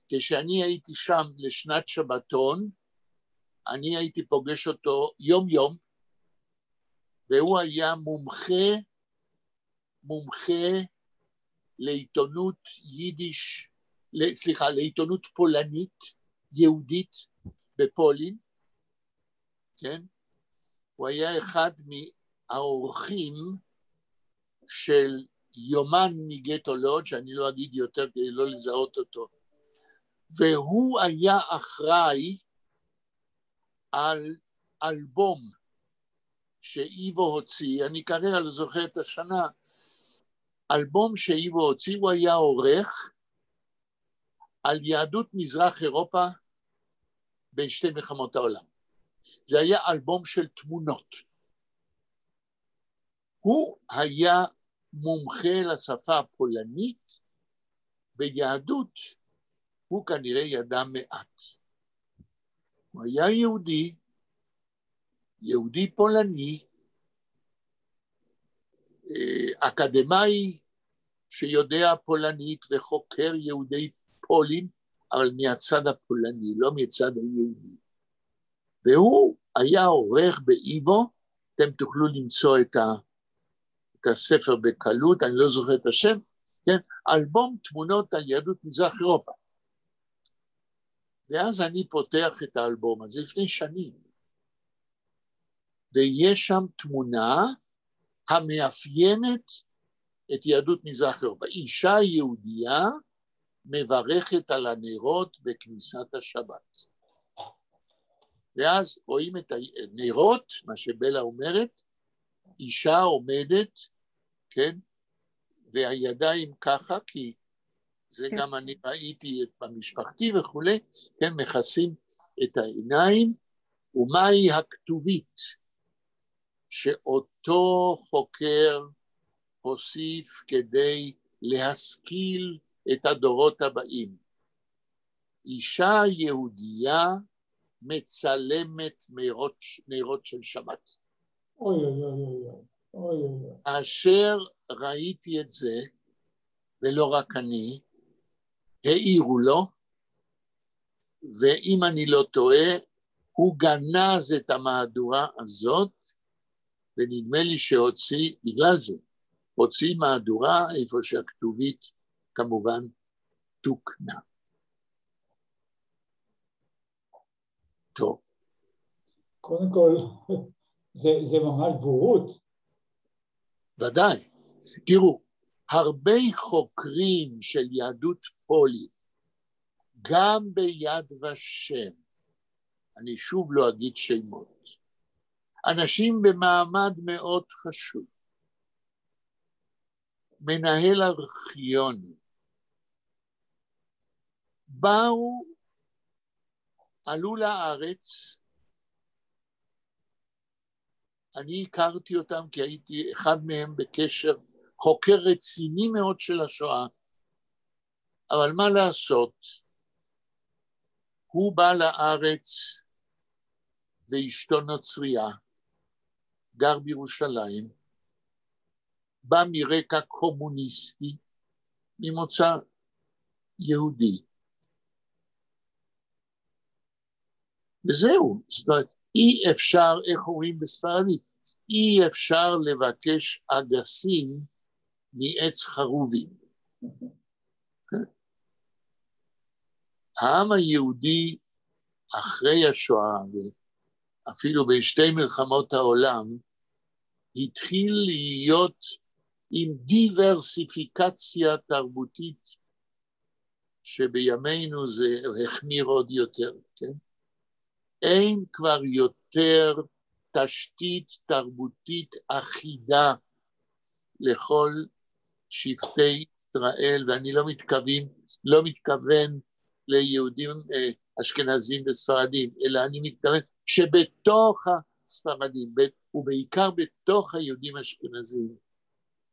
Speaker 2: כשאני הייתי שם לשנת שבתון, אני הייתי פוגש אותו יום יום, והוא היה מומחה לעיתונות יידיש, סליחה, לעיתונות פולנית, יהודית בפולין, כן? הוא היה אחד מהאורחים של יומן מגטו לודג', שאני לא אגיד יותר כדי לא לזהות אותו, והוא היה אחראי על אלבום שאיבו הוציא, אני כרגע לא זוכר את השנה, אלבום שאיבו הוציא, הוא היה עורך על יהדות מזרח אירופה בין שתי מלחמות העולם. זה היה אלבום של תמונות. הוא היה מומחה לשפה הפולנית, ביהדות הוא כנראה ידע מעט. הוא היה יהודי פולני, אקדמאי שיודע פולנית וחוקר יהודי פולין, אבל מהצד הפולני, לא מהצד היהודי. והוא היה עורך באיבו, אתם תוכלו למצוא את הספר בקלות, אני לא זוכר את השם, כן? אלבום תמונות על יהדות מזרח אירופה. ואז אני פותח את האלבום הזה לפני שנים, ויש שם תמונה המאפיינת את יהדות מזרח אירופה. אישה יהודייה מברכת על הנרות בכניסת השבת. ואז רואים את הנרות, מה שבלה אומרת, אישה עומדת, כן, והידיים ככה, כי זה גם אני ראיתי במשפחתי וכולי, כן, מכסים את העיניים, ומהי הכתובית שאותו חוקר הוסיף כדי להשכיל את הדורות הבאים. אישה יהודייה מצלמת נרות של שבת.
Speaker 3: אוי אוי אוי אוי אוי.
Speaker 2: אשר ראיתי את זה, ולא רק אני, העירו לו, ואם אני לא טועה, הוא גנז את המהדורה הזאת, ונדמה לי שהוציא, בגלל זה, הוציא מהדורה איפה שהכתובית כמובן תוקנה. טוב.
Speaker 3: קודם כל, זה ממש בורות.
Speaker 2: ודאי. תראו, הרבה חוקרים של יהדות פולין, גם ביד ושם, אני שוב לא אגיד שמות, אנשים במעמד מאוד חשוב, מנהל ארכיון, עלו לארץ, אני הכרתי אותם כי הייתי אחד מהם בקשר, חוקר רציני מאוד של השואה, אבל מה לעשות, הוא בא לארץ ואשתו נוצריה, גר בירושלים, בא מרקע קומוניסטי, ממוצא יהודי. וזהו, זאת אומרת, אי אפשר, איך אומרים בספרדית, אי אפשר לבקש אגסים מעץ חרובים. העם היהודי אחרי השואה, אפילו בשתי מלחמות העולם, התחיל להיות עם דיברסיפיקציה תרבותית, שבימינו זה החמיר עוד יותר, כן? אין כבר יותר תשתית תרבותית אחידה לכל שבטי ישראל, ואני לא מתכוון ליהודים אשכנזים וספרדים, אלא אני מתכוון שבתוך הספרדים, ובעיקר בתוך היהודים אשכנזים,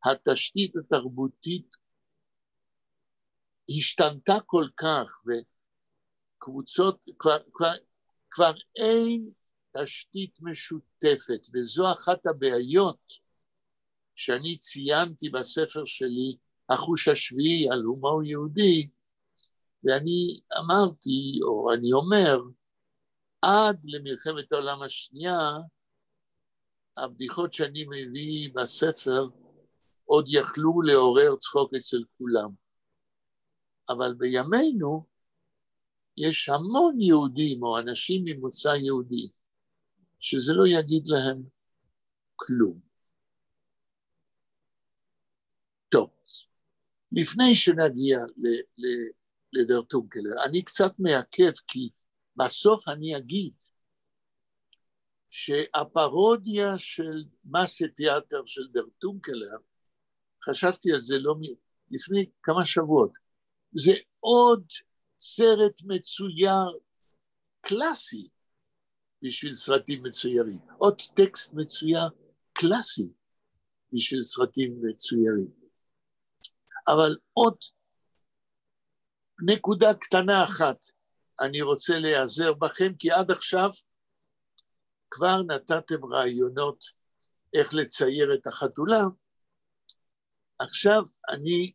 Speaker 2: התשתית התרבותית השתנתה כל כך, וקבוצות, כבר אין תשתית משותפת, וזו אחת הבעיות שאני ציינתי בספר שלי, החוש השביעי על הומור יהודי, ואני אמרתי, או אני אומר, עד למלחמת העולם השנייה, הבדיחות שאני מביא בספר עוד יכלו לעורר צחוק אצל כולם. אבל בימינו יש המון יהודים או אנשים ממוצא יהודי, שזה לא יגיד להם כלום. טוב, לפני שנגיע לדר טונקלר, אני קצת מעכב, כי בסוף אני אגיד שהפרודיה של מסה תיאטר של דר טונקלר, חשבתי על זה לפני כמה שבועות, זה עוד סרט מצויר קלאסי בשביל סרטים מצוירים, עוד טקסט מצויר קלאסי בשביל סרטים מצוירים. אבל עוד נקודה קטנה אחת, אני רוצה להיעזר בכם, כי עד עכשיו כבר נתתם רעיונות איך לצייר את החתולה. עכשיו אני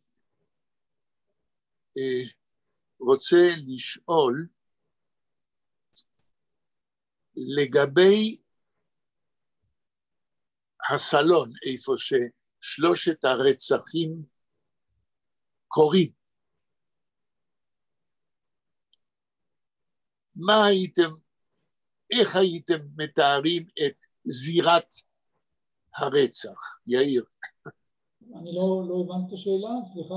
Speaker 2: רוצה לשאול לגבי הסלון, איפה ששלושת הרצחים קורים. איך הייתם מתארים את זירת הרצח, יאיר?
Speaker 3: אני לא הבנתי את השאלה, סליחה.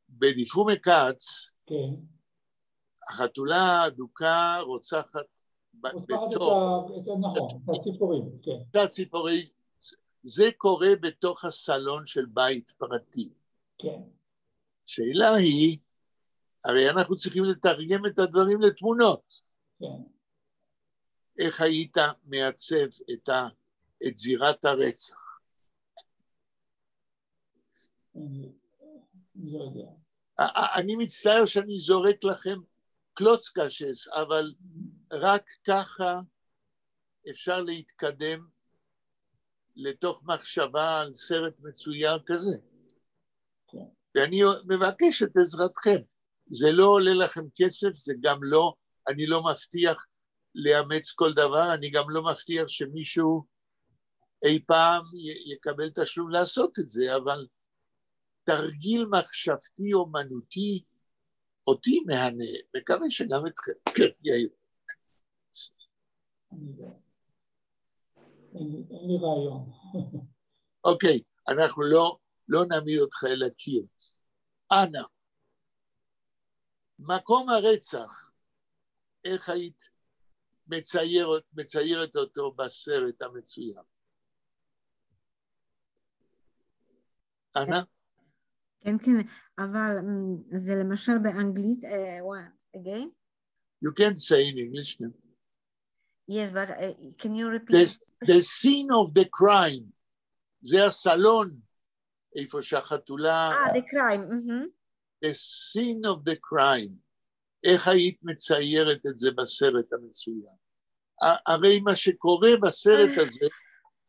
Speaker 2: בדיפומי קאץ,
Speaker 3: כן.
Speaker 2: החתולה האדוקה רוצחת בתור.
Speaker 3: נכון, את הציפורים, כן.
Speaker 2: את הציפורים, זה קורה בתוך הסלון של בית פרטי.
Speaker 3: כן.
Speaker 2: השאלה היא, הרי אנחנו צריכים לתרגם את הדברים לתמונות.
Speaker 3: כן.
Speaker 2: איך היית מעצב את זירת הרצח?
Speaker 3: אני לא יודע.
Speaker 2: אני מצטער שאני זורק לכם קלוץ קשס, אבל רק ככה אפשר להתקדם לתוך מחשבה על סרט מצויר כזה.
Speaker 3: כן.
Speaker 2: ואני מבקש את עזרתכם. זה לא עולה לכם כסף, זה גם לא, אני לא מבטיח לאמץ כל דבר, אני גם לא מבטיח שמישהו אי פעם יקבל תשלום לעשות את זה, אבל תרגיל מחשבתי אומנותי אותי מהנה, מקווה שגם אתכם. כן, יאיר.
Speaker 3: אין לי רעיון.
Speaker 2: אוקיי, אנחנו לא נעמיד אותך אל הקיר. אנא, מקום הרצח, איך היית מציירת אותו בסרט המצויר? אנא?
Speaker 4: כן, כן, אבל זה למשל באנגלית, what, again?
Speaker 2: You can't say in English now.
Speaker 4: Yes, but can you repeat?
Speaker 2: The scene of the crime, זה הסלון, איפה שהחתולה...
Speaker 4: the crime,
Speaker 2: The scene of the crime, איך היית מציירת את זה בסרט המצויר? הרי מה שקורה בסרט הזה,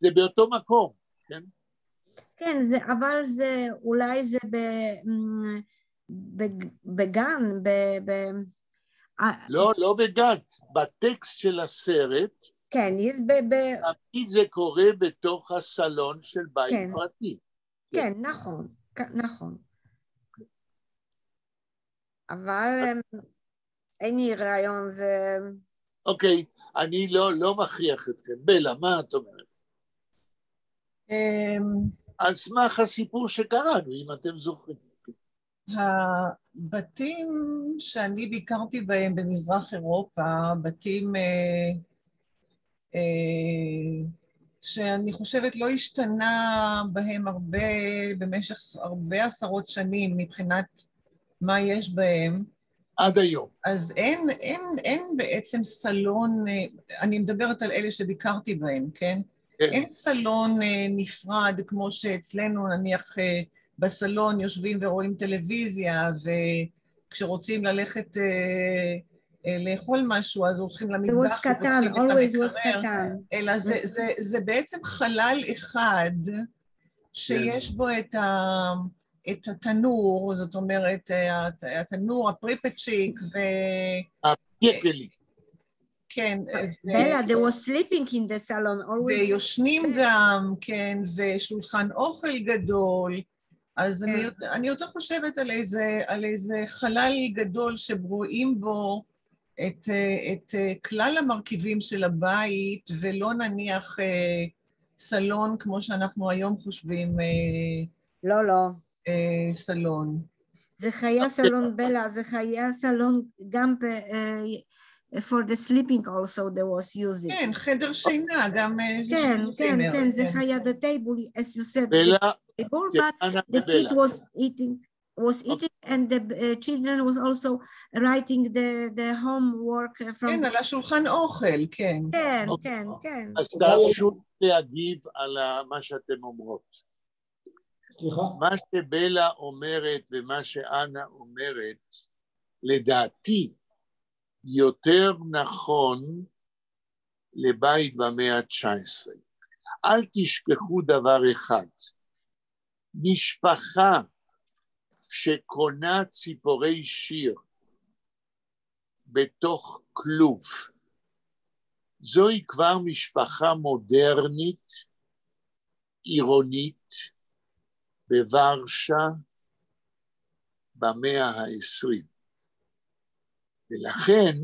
Speaker 2: זה באותו מקום, כן?
Speaker 4: כן, אבל זה, אולי זה בגן,
Speaker 2: לא בגן, בטקסט של הסרט,
Speaker 4: כן,
Speaker 2: תמיד זה קורה בתוך הסלון של בית פרטי.
Speaker 4: כן, נכון, נכון. אבל אין לי רעיון, זה...
Speaker 2: אוקיי, אני לא מכריח אתכם. בלה, מה את אומרת? על סמך הסיפור שקראנו, אם אתם זוכרים.
Speaker 1: הבתים שאני ביקרתי בהם במזרח אירופה, בתים שאני חושבת לא השתנה בהם הרבה, במשך הרבה עשרות שנים מבחינת מה יש בהם.
Speaker 2: עד היום.
Speaker 1: אז אין בעצם סלון, אני מדברת על אלה שביקרתי בהם, כן?
Speaker 2: כן.
Speaker 1: אין סלון נפרד כמו שאצלנו נניח בסלון יושבים ורואים טלוויזיה, וכשרוצים ללכת לאכול משהו, אז הולכים למטבח
Speaker 4: קטן, always was קטן.
Speaker 1: אלא זה בעצם חלל אחד שיש בו את התנור, זאת אומרת, התנור, הפריפצ'יק
Speaker 2: הפיקלי.
Speaker 1: כן.
Speaker 4: בלה, they were sleeping in the salon, always.
Speaker 1: ויושנים גם, כן, ושולחן אוכל גדול. אז אני יותר חושבת על איזה חלל גדול שברואים בו את כלל המרכיבים של הבית, ולא נניח סלון כמו שאנחנו היום חושבים.
Speaker 4: לא.
Speaker 1: סלון.
Speaker 4: זה היה סלון בלה, זה היה סלון גם for the sleeping also there was using.
Speaker 1: כן, חדר שינה, גם...
Speaker 4: כן, זה היה the table, as you said,
Speaker 2: בלה,
Speaker 4: the table, but the kid was eating and the children was also writing the homework from...
Speaker 1: כן, על השולחן אוכל, כן.
Speaker 4: כן.
Speaker 2: אז תרשו להגיב על מה שאתם אומרות. מה שבלה אומרת ומה שאנה אומרת, לדעתי, יותר נכון לבית במאה ה-19. אל תשכחו דבר אחד, משפחה שקונה ציפורי שיר בתוך כלוב, זוהי כבר משפחה מודרנית, עירונית, בוורשה במאה ה-20. ולכן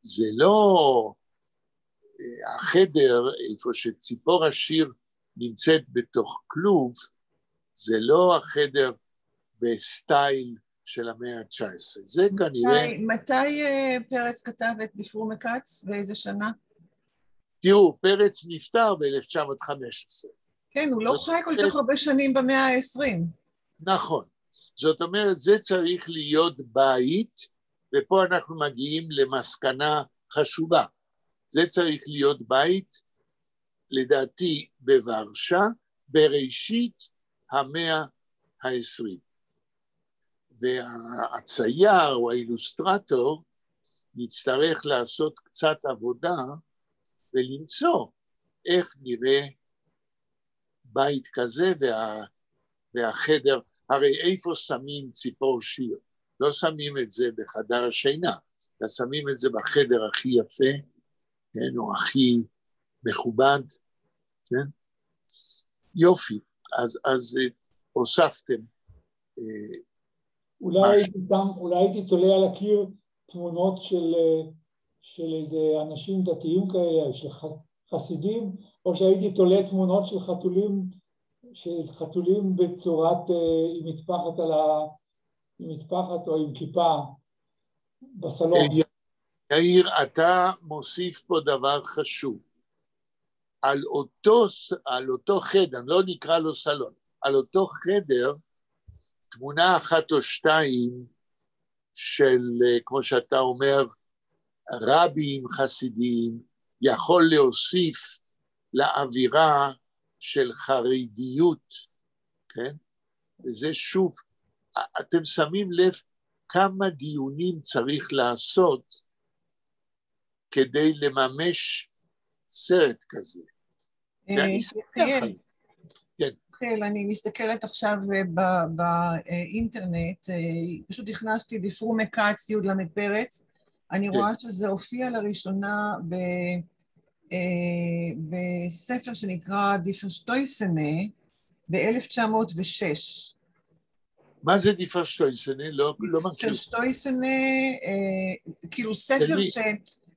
Speaker 2: זה לא החדר איפה שציפור השיר נמצאת בתוך כלוב, זה לא החדר בסטייל של המאה ה-19. זה כנראה...
Speaker 1: מתי פרץ כתב את דפרום מקץ? באיזה שנה?
Speaker 2: תראו, פרץ נפטר ב-1915.
Speaker 1: כן, הוא לא חי כל כך הרבה שנים במאה ה-20.
Speaker 2: נכון. זאת אומרת, זה צריך להיות בית, ופה אנחנו מגיעים למסקנה חשובה. זה צריך להיות בית, לדעתי, בוורשה, בראשית המאה ה-20. והצייר או האילוסטרטור יצטרך לעשות קצת עבודה ולמצוא איך נראה בית כזה והחדר, הרי איפה שמים ציפור שיר? לא שמים את זה בחדר השינה, אלא שמים את זה בחדר הכי יפה, כן, או הכי מכובד, כן? יופי, אז הוספתם
Speaker 3: אולי הייתי תולה על הקיר תמונות של איזה אנשים דתיים כאלה, של חסידים, או שהייתי תולה תמונות של חתולים בצורת, עם מטפחת או עם כיפה בסלון.
Speaker 2: יאיר, אתה מוסיף פה דבר חשוב. על אותו חדר, לא נקרא לו סלון, על אותו חדר, תמונה אחת או שתיים של, כמו שאתה אומר, רבים חסידים, יכול להוסיף לאווירה של חרדיות, כן? וזה שוב, אתם שמים לב כמה דיונים צריך לעשות כדי לממש סרט כזה. ואני שמח על זה.
Speaker 1: כן. אני מסתכלת עכשיו באינטרנט, פשוט הכנסתי דפרום מקץ י' למד פרץ, אני רואה שזה הופיע לראשונה בספר שנקרא דיפרשטויסנה ב-1906.
Speaker 2: מה זה דיפרשטויסנה? לא מכיר.
Speaker 1: דיפרשטויסנה, כאילו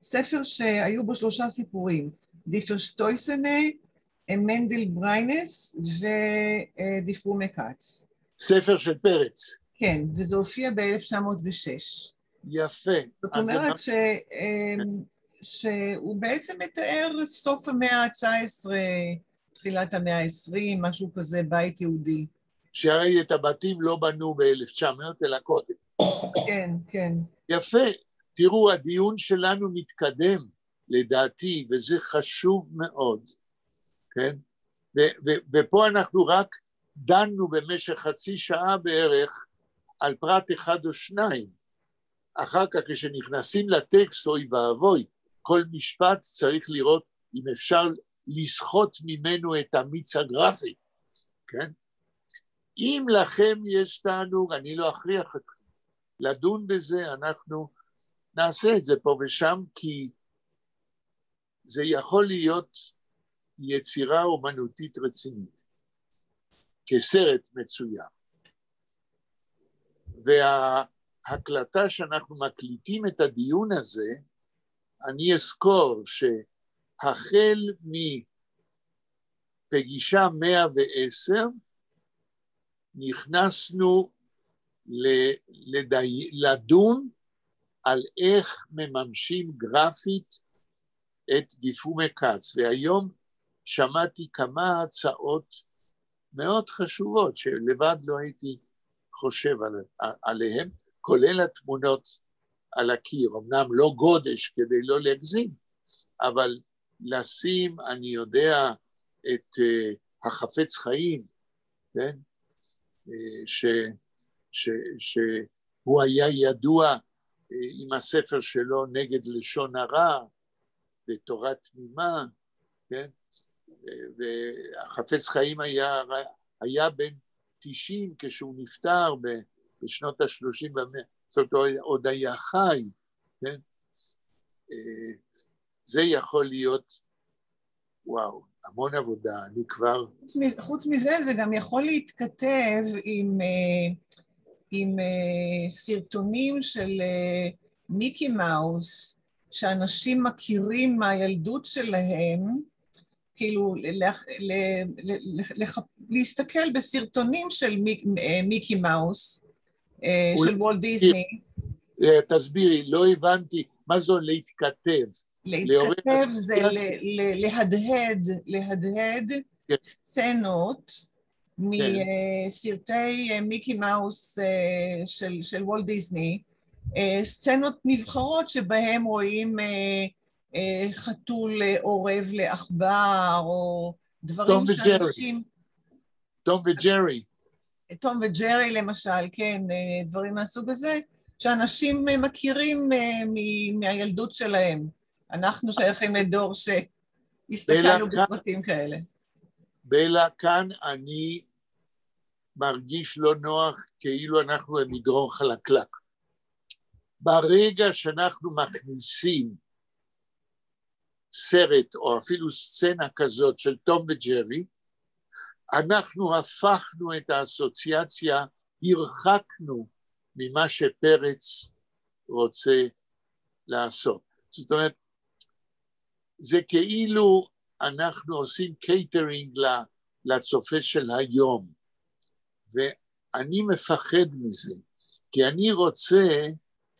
Speaker 1: ספר שהיו בו 3 סיפורים, דיפרשטויסנה, מנדל בריינס ודפרום מקץ.
Speaker 2: ספר של פרץ.
Speaker 1: כן, וזה הופיע ב-1906.
Speaker 2: יפה.
Speaker 1: זאת אומרת שהוא בעצם מתאר סוף המאה ה-19, תחילת המאה ה-20, משהו כזה, בית יהודי.
Speaker 2: שהרי את הבתים לא בנו ב-1900, אלא קודם.
Speaker 1: כן, כן.
Speaker 2: יפה. תראו, הדיון שלנו מתקדם, לדעתי, וזה חשוב מאוד, כן? ופה אנחנו רק דנו במשך חצי שעה בערך על פרט אחד או שניים. אחר כך כשנכנסים לטקסט, אוי ואבוי, כל משפט צריך לראות אם אפשר לסחוט ממנו את המיץ הגרפי, כן? אם לכם יש תענוג, אני לא אכריח אתכם לדון בזה, אנחנו נעשה את זה פה ושם, כי זה יכול להיות יצירה אומנותית רצינית, כסרט מצוין. וההקלטה שאנחנו מקליטים את הדיון הזה, אני אזכור שהחל מפגישה 110, נכנסנו לדון על איך מממשים גרפית את גיפומי כץ, והיום שמעתי כמה הצעות מאוד חשובות שלבד לא הייתי חושב עליהן, כולל התמונות על הקיר, אמנם לא גודש כדי לא להגזים, אבל לשים, אני יודע, את החפץ חיים, כן? שהוא היה ידוע עם הספר שלו נגד לשון הרע ותורה תמימה, כן? והחפץ חיים היה בן 90 כשהוא נפטר בשנות ה-30 במאה, זאת אומרת עוד היה חי, כן? זה יכול להיות, וואו, המון עבודה, אני כבר...
Speaker 1: חוץ מזה, זה גם יכול להתכתב עם סרטונים של מיקי מאוס, שאנשים מכירים מהילדות שלהם, כאילו להסתכל בסרטונים של מיקי מאוס, של וולט דיסני.
Speaker 2: תסבירי, לא הבנתי, מה זו להתכתב?
Speaker 1: להתכתב זה להדהד סצנות מסרטי מיקי מאוס של וולט דיסני, סצנות נבחרות שבהם רואים חתול עורב לעכבר, או דברים שאנשים...
Speaker 2: תום וג'רי.
Speaker 1: תום וג'רי למשל, כן, דברים מהסוג הזה, שאנשים מכירים מהילדות שלהם. אנחנו שייכים לדור שהסתכלנו בסרטים כאלה.
Speaker 2: בלה, כאן אני מרגיש לא נוח כאילו אנחנו במדרון חלקלק. ברגע שאנחנו מכניסים סרט או אפילו סצנה כזאת של תום וג'רי, אנחנו הפכנו את האסוציאציה, הרחקנו ממה שפרץ רוצה לעשות. זאת אומרת, זה כאילו אנחנו עושים קייטרינג לצופה של היום, ואני מפחד מזה, כי אני רוצה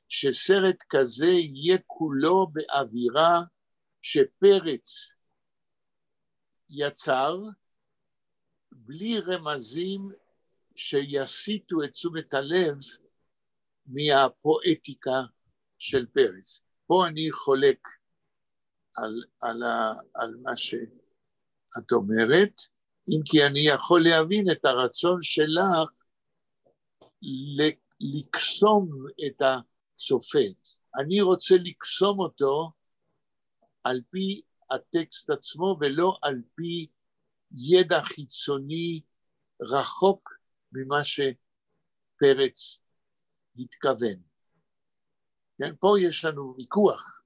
Speaker 2: שסרט כזה יהיה כולו באווירה שפרץ יצר, בלי רמזים שיסיטו את תשומת הלב מהפואטיקה של פרץ. פה אני חולק על מה שאת אומרת, אם כי אני יכול להבין את הרצון שלך לקסום את הצופה. אני רוצה לקסום אותו על פי הטקסט עצמו ולא על פי ידע חיצוני רחוק ממה שפרץ התכוון. כן, פה יש לנו ויכוח.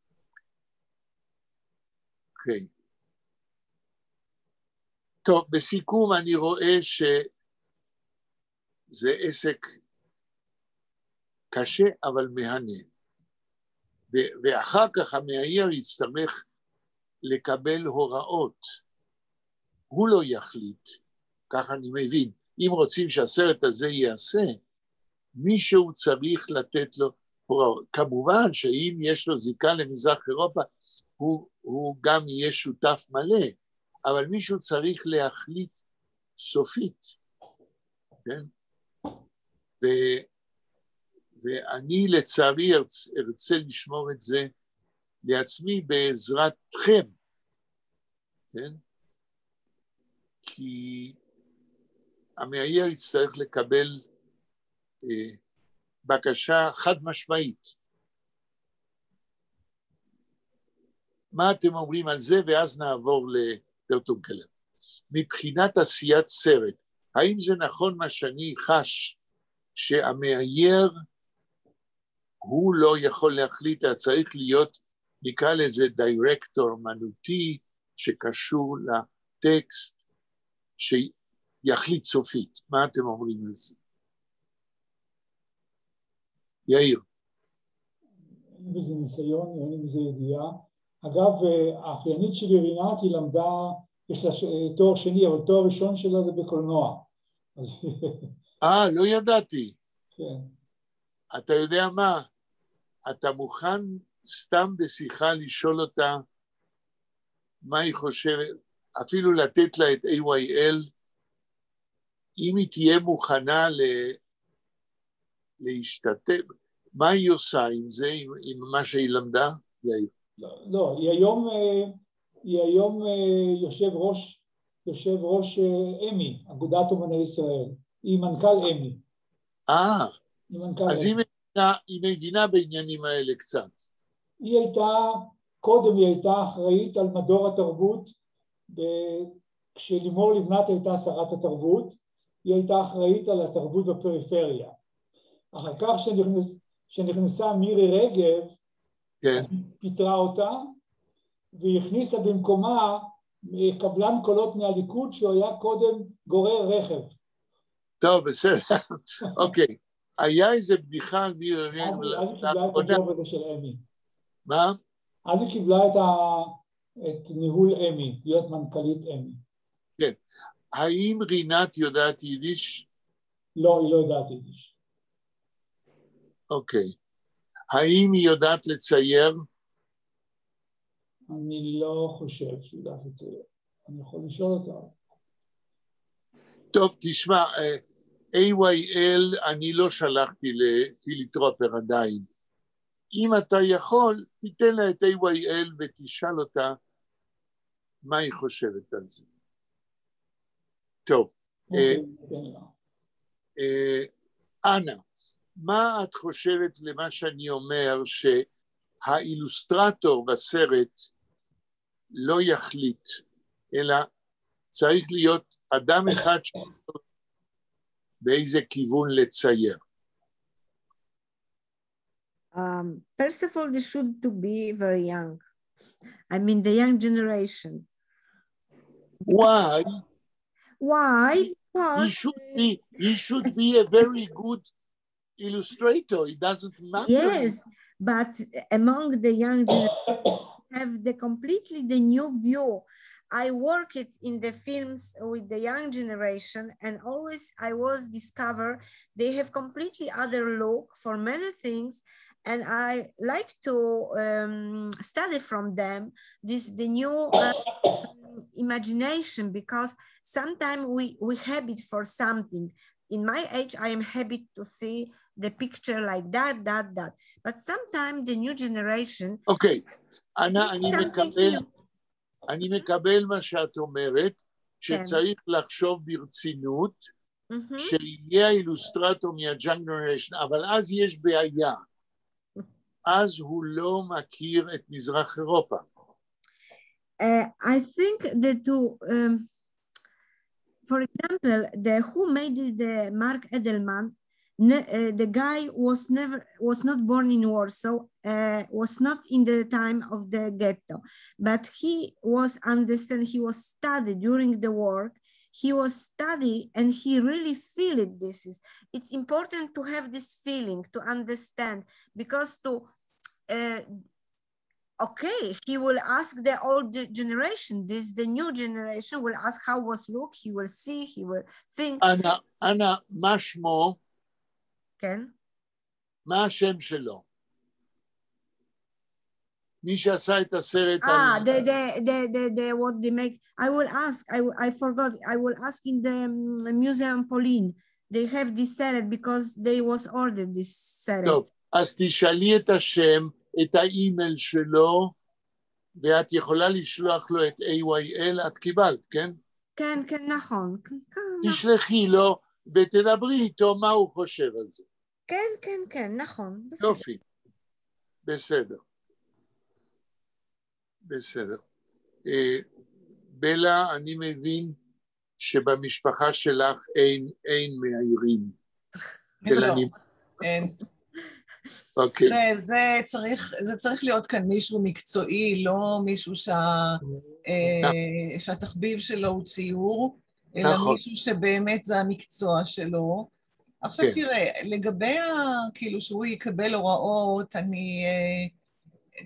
Speaker 2: אוקיי. טוב, בסיכום אני רואה שזה עסק קשה אבל מהנה. ואחר כך המאייר יצטרך לקבל הוראות. הוא לא יחליט, כך אני מבין. אם רוצים שהסרט הזה יעשה, מישהו צריך לתת לו כמובן שאם יש לו זיקה למזרח אירופה, הוא גם יהיה שותף מלא, אבל מישהו צריך להחליט סופית, כן? ואני לצערי ארצה לשמור את זה לעצמי בעזרתכם, כן? כי המאייר יצטרך לקבל בקשה חד משמעית. מה אתם אומרים על זה? ואז נעבור לטרטונקלר. מבחינת עשיית סרט, האם זה נכון מה שאני חש, שהמאייר הוא לא יכול להחליט, צריך להיות, נקרא לזה דירקטור מנותי, שקשור לטקסט, שיחליט סופית. מה אתם אומרים על זה? יאיר.
Speaker 3: אין בזה ניסיון, אין בזה ידיעה. אגב, האחיינית שלי רינת, היא למדה, יש לה תואר שני, אבל תואר ראשון שלה זה בקולנוע.
Speaker 2: לא ידעתי.
Speaker 3: כן.
Speaker 2: אתה יודע מה? אתה מוכן סתם בשיחה לשאול אותה מה היא חושבת, אפילו לתת לה את AYL, אם היא תהיה מוכנה להשתתף, מה היא עושה עם זה, עם מה שהיא למדה?
Speaker 3: לא, היא היום יושב ראש אמי, אגודת אומני ישראל, היא מנכ"ל אמי.
Speaker 2: אז היא מבינה בעניינים האלה קצת.
Speaker 3: היא הייתה אחראית על מדור התרבות, כשלימור לבנת הייתה שרת התרבות, היא הייתה אחראית על התרבות בפריפריה. אחר כך שנכנסה מירי רגב,
Speaker 2: כן.
Speaker 3: אז היא פיתרה אותה, והיא הכניסה במקומה קבלן קולות מהליכוד, שהוא היה קודם גורר רכב.
Speaker 2: טוב, בסדר, אוקיי. היה איזה בדיחה על מירי רגב.
Speaker 3: אז היא קיבלה את הג'וב הזה של אמי.
Speaker 2: מה?
Speaker 3: אז היא קיבלה את ניהול אמי, להיות מנכ"לית אמי.
Speaker 2: כן. האם רינת יודעת יידיש?
Speaker 3: לא, היא לא יודעת יידיש.
Speaker 2: אוקיי. האם היא יודעת לצייר?
Speaker 3: אני לא חושב שהיא יודעת לצייר. אני יכול לשאול אותה.
Speaker 2: טוב, תשמע, AYL אני לא שלחתי לפילי טרופר עדיין. אם אתה יכול, תיתן לה את AYL ותשאל אותה מה היא חושבת על זה. טוב. אנה, מה את חושבת למה שאני אומר, שהאילוסטרטור בסרט לא יחליט, אלא צריך להיות אדם אחד באיזה כיוון לצייר?
Speaker 4: First of all, they should to be very young. I mean, the young generation.
Speaker 2: Why?
Speaker 4: Why? Because
Speaker 2: he should be a very good illustrator. It doesn't matter.
Speaker 4: Yes, but among the young generation have completely the new view. I worked in the films with the young generation, and always I was discover they have completely other look for many things, and I like to study from them the new imagination, because sometimes we habit for something. In my age, I am happy to see the picture like that. But sometimes the new generation...
Speaker 2: Okay, אני מקבל מה שאת אומרת, שצריך לחשוב ברצינות, שיהיה האילוסטרטור מה-Young Generation, אבל אז יש בעיה. אז הוא לא מכיר את מזרח אירופה.
Speaker 4: I think that for example, who made the Mark Edelman, the guy was not born in Warsaw, was not in the time of the ghetto, but he was studied during the war. He was studied and he really feel it. It's important to have this feeling, to understand, because okay, he will ask the old generation, the new generation will ask how was look, he will see, he will think.
Speaker 2: Anna, מה שמו?
Speaker 4: כן.
Speaker 2: מה השם שלו? מי שעשה את הסרט...
Speaker 4: what they make, I will ask, I forgot, I will ask in the Museum Pauline, they have this סרט because they was ordered this סרט.
Speaker 2: טוב, אז תשאלי את השם, את האימייל שלו, ואת יכולה לשלוח לו את AYL, את קיבלת, כן?
Speaker 4: כן, כן, נכון.
Speaker 2: תשלחי לו ותדברי איתו מה הוא חושב על זה.
Speaker 4: כן, כן, כן, נכון. בסדר.
Speaker 2: יופי. בסדר. בסדר. בלה, אני מבין שבמשפחה שלך אין מאיירים.
Speaker 1: לא, אין.
Speaker 2: אוקיי.
Speaker 1: זה צריך להיות כאן מישהו מקצועי, לא מישהו שהתחביב שלו הוא ציור, אלא מישהו שבאמת זה המקצוע שלו. עכשיו תראה, לגבי כאילו שהוא יקבל הוראות, אני...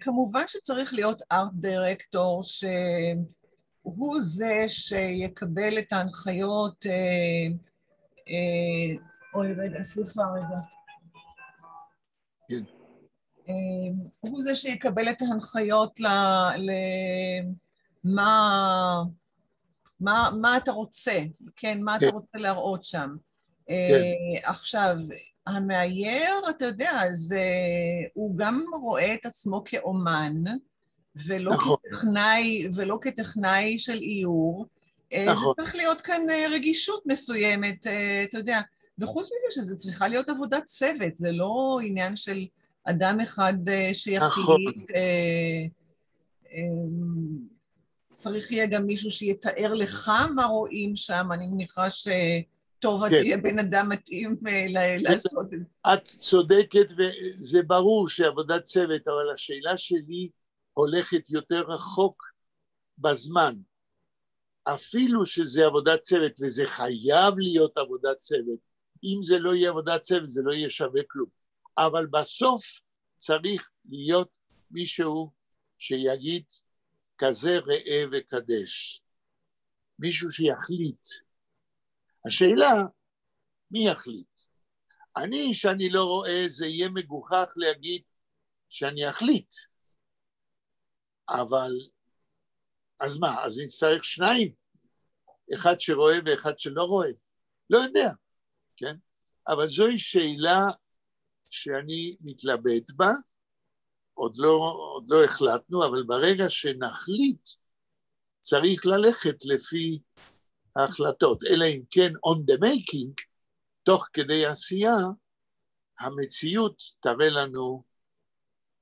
Speaker 1: כמובן שצריך להיות ארט דירקטור שהוא זה שיקבל את ההנחיות, אוי רגע, סליחה רגע. הוא זה שיקבל את ההנחיות מה אתה רוצה, כן, מה אתה רוצה להראות שם. עכשיו, המאייר, אתה יודע, הוא גם רואה את עצמו כאומן, ולא כטכנאי של איור. זה צריך להיות כאן רגישות מסוימת, אתה יודע. וחוץ מזה שזה צריכה להיות עבודת צוות, זה לא עניין של אדם אחד שיחליט. צריך יהיה גם מישהו שיתאר לך מה רואים שם, אני מניחה טוב, תהיה בן אדם מתאים לעשות את זה.
Speaker 2: את צודקת, וזה ברור שעבודת צוות, אבל השאלה שלי הולכת יותר רחוק בזמן. אפילו שזה עבודת צוות, וזה חייב להיות עבודת צוות, אם זה לא יהיה עבודת צוות, זה לא יהיה שווה כלום. אבל בסוף צריך להיות מישהו שיגיד, כזה ראה וקדש. מישהו שיחליט. השאלה, מי יחליט? שאני לא רואה, זה יהיה מגוחך להגיד שאני אחליט. אבל, אז מה? אז נצטרך שניים. אחד שרואה ואחד שלא רואה. לא יודע, כן? אבל זוהי שאלה שאני מתלבט בה, עוד לא החלטנו, אבל ברגע שנחליט, צריך ללכת לפי ההחלטות, אלא אם כן on the making, תוך כדי עשייה, המציאות תראה לנו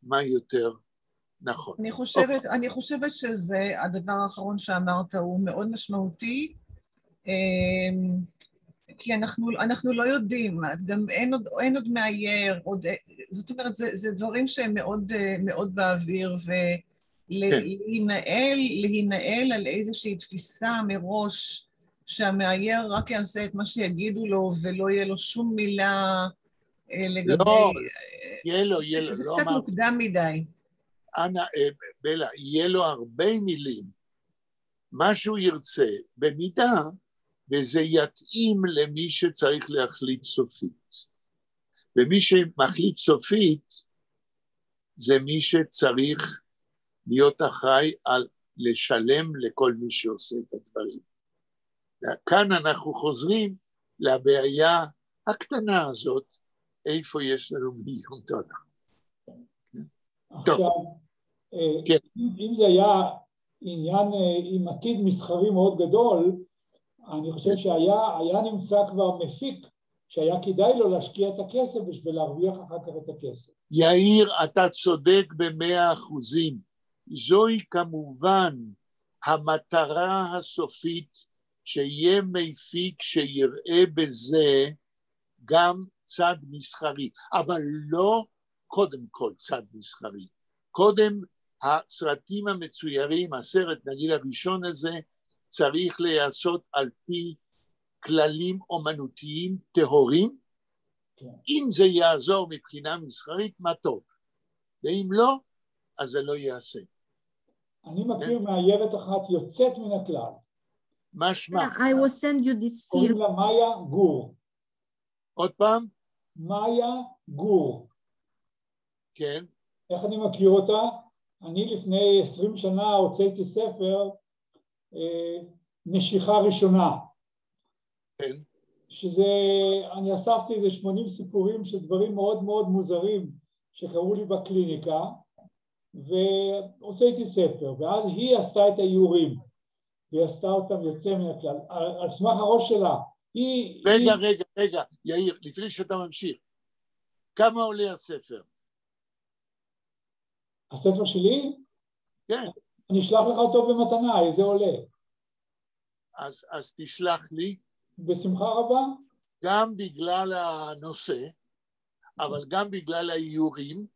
Speaker 2: מה יותר נכון.
Speaker 1: אני חושבת שזה הדבר האחרון שאמרת, הוא מאוד משמעותי, כי אנחנו לא יודעים, גם אין עוד מאייר, זאת אומרת, זה דברים שהם מאוד באוויר, ולהינעל על איזושהי תפיסה מראש, שהמאייר רק יעשה את מה שיגידו לו, ולא יהיה לו שום מילה לגבי...
Speaker 2: לא, יהיה לו,
Speaker 1: זה קצת מוקדם מדי.
Speaker 2: בלה, יהיה לו הרבה מילים. מה שהוא ירצה, במידה, וזה יתאים למי שצריך להחליט סופית. ומי שמחליט סופית, זה מי שצריך להיות אחראי על לשלם לכל מי שעושה את הדברים. כאן אנחנו חוזרים לבעיה הקטנה הזאת, איפה יש לנו מיליון דולר.
Speaker 3: עכשיו, אם זה היה עניין עם עתיד מסחרי מאוד גדול, אני חושב שהיה נמצא כבר מפיק, שהיה כדאי לו להשקיע את הכסף בשביל להרוויח אחר כך את הכסף.
Speaker 2: יאיר, אתה צודק ב100%. זוהי כמובן המטרה הסופית, שיהיה מפיק שיראה בזה גם צד מסחרי, אבל לא קודם כל צד מסחרי. קודם הסרטים המצוירים, הסרט נגיד הראשון הזה, צריך להיעשות על פי כללים אומנותיים טהורים. אם זה יעזור מבחינה מסחרית, מה טוב. ואם לא, אז זה לא יעשה.
Speaker 3: אני מכיר מאיירת אחת יוצאת מן הכלל.
Speaker 2: מה שמה?
Speaker 4: I will send you this film.
Speaker 3: קוראים לה מאיה גור.
Speaker 2: עוד פעם?
Speaker 3: מאיה גור.
Speaker 2: כן.
Speaker 3: איך אני מכיר אותה? אני לפני 20 שנה הוצאתי ספר נשיכה ראשונה.
Speaker 2: כן.
Speaker 3: שזה, אני אספתי איזה 80 סיפורים של דברים מאוד מאוד מוזרים שקרו לי בקליניקה, והוצאתי ספר, ואז היא עשתה את האיורים, והיא עשתה אותם יוצא מן הכלל, על סמך הראש שלה.
Speaker 2: רגע, יאיר, לפני שאתה ממשיך, כמה עולה הספר?
Speaker 3: הספר שלי?
Speaker 2: כן.
Speaker 3: אני אשלח לך אותו במתנה, איזה עולה.
Speaker 2: אז תשלח לי.
Speaker 3: בשמחה רבה.
Speaker 2: גם בגלל הנושא, אבל גם בגלל האיורים.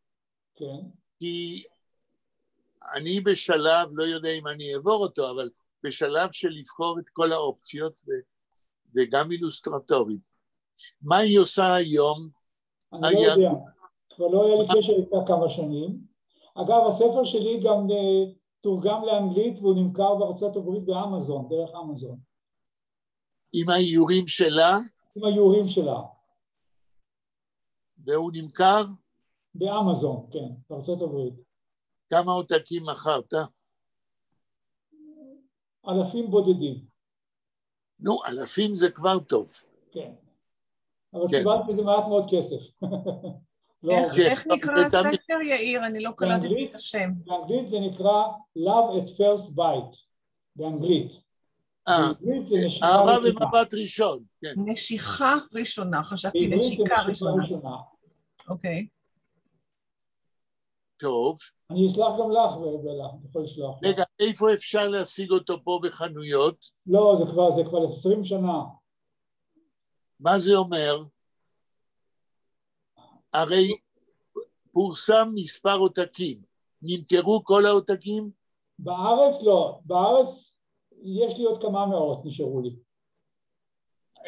Speaker 3: כן.
Speaker 2: כי אני בשלב, לא יודע אם אני אעבור אותו, אבל בשלב של לבחור את כל האופציות וגם אילוסטרטורית. מה היא עושה היום?
Speaker 3: אני לא יודע. כבר לא היה לי קשר איתה כמה שנים. אגב, הספר שלי גם תורגם לאנגלית והוא נמכר בארצות הברית באמזון, דרך אמזון.
Speaker 2: עם האיורים שלה?
Speaker 3: עם האיורים שלה.
Speaker 2: והוא נמכר?
Speaker 3: באמזון, כן, בארצות הברית.
Speaker 2: כמה עותקים מכרת?
Speaker 3: אלפים בודדים.
Speaker 2: נו, אלפים זה כבר טוב.
Speaker 3: כן. אבל קיבלתי זה מעט מאוד כסף.
Speaker 1: איך נקרא הספר, יאיר? אני לא קלטתי את השם.
Speaker 3: באנגלית זה נקרא Love at First Bite, באנגלית.
Speaker 2: אהבה במבט ראשון.
Speaker 1: נשיכה ראשונה, חשבתי נשיקה ראשונה. אוקיי.
Speaker 2: טוב.
Speaker 3: אני אשלח גם לך ולך, אני יכול לשלוח.
Speaker 2: רגע, איפה אפשר להשיג אותו פה בחנויות?
Speaker 3: לא, זה כבר 20 שנה.
Speaker 2: מה זה אומר? הרי פורסם מספר עותקים. נמכרו כל העותקים?
Speaker 3: בארץ לא. בארץ יש לי עוד כמה מאות נשארו לי.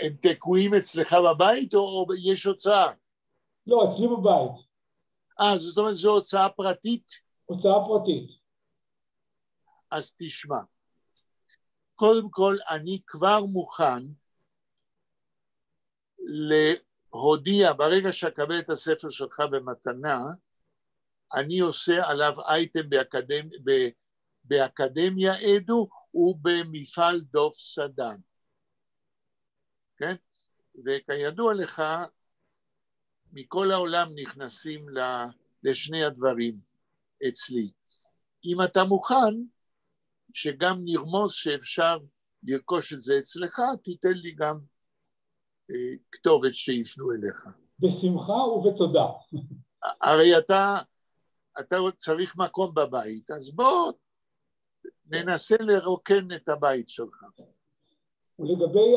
Speaker 2: הם תקועים אצלך בבית או יש הוצאה?
Speaker 3: לא, אצלי בבית.
Speaker 2: זאת אומרת, זו הוצאה פרטית?
Speaker 3: הוצאה פרטית.
Speaker 2: אז תשמע. קודם כל, אני כבר מוכן להודיע, ברגע שאקבל את הספר שלך במתנה, אני עושה עליו אייטם באקדמיה אדו ובמפעל דוב סדן. כן? וכידוע לך, מכל העולם נכנסים לשני הדברים אצלי. אם אתה מוכן, שגם נרמוז שאפשר לרכוש את זה אצלך, תיתן לי גם כתובת שיפנו אליך.
Speaker 3: בשמחה ובתודה.
Speaker 2: הרי אתה צריך מקום בבית, אז בוא ננסה לרוקן את הבית שלך.
Speaker 3: ולגבי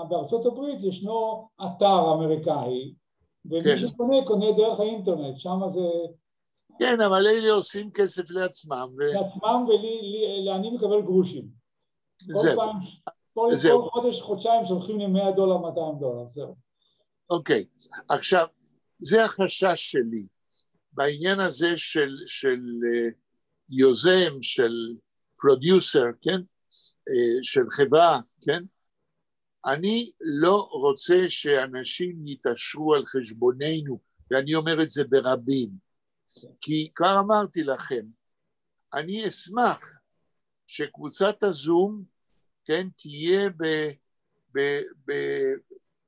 Speaker 3: בארצות הברית ישנו אתר אמריקאי, ומי שקונה, קונה דרך האינטרנט, שם זה...
Speaker 2: כן, אבל אלה עושים כסף לעצמם.
Speaker 3: לעצמם ואני מקבל גרושים.
Speaker 2: זהו.
Speaker 3: כל חודש, חודשיים שולחים לי $100, $200, זהו.
Speaker 2: אוקיי, עכשיו, זה החשש שלי. בעניין הזה של יוזם, של פרודיוסר, כן? של חברה, כן? אני לא רוצה שאנשים יתעשרו על חשבוננו, ואני אומר את זה ברבים, כי כבר אמרתי לכם, אני אשמח שקבוצת הזום, כן, תהיה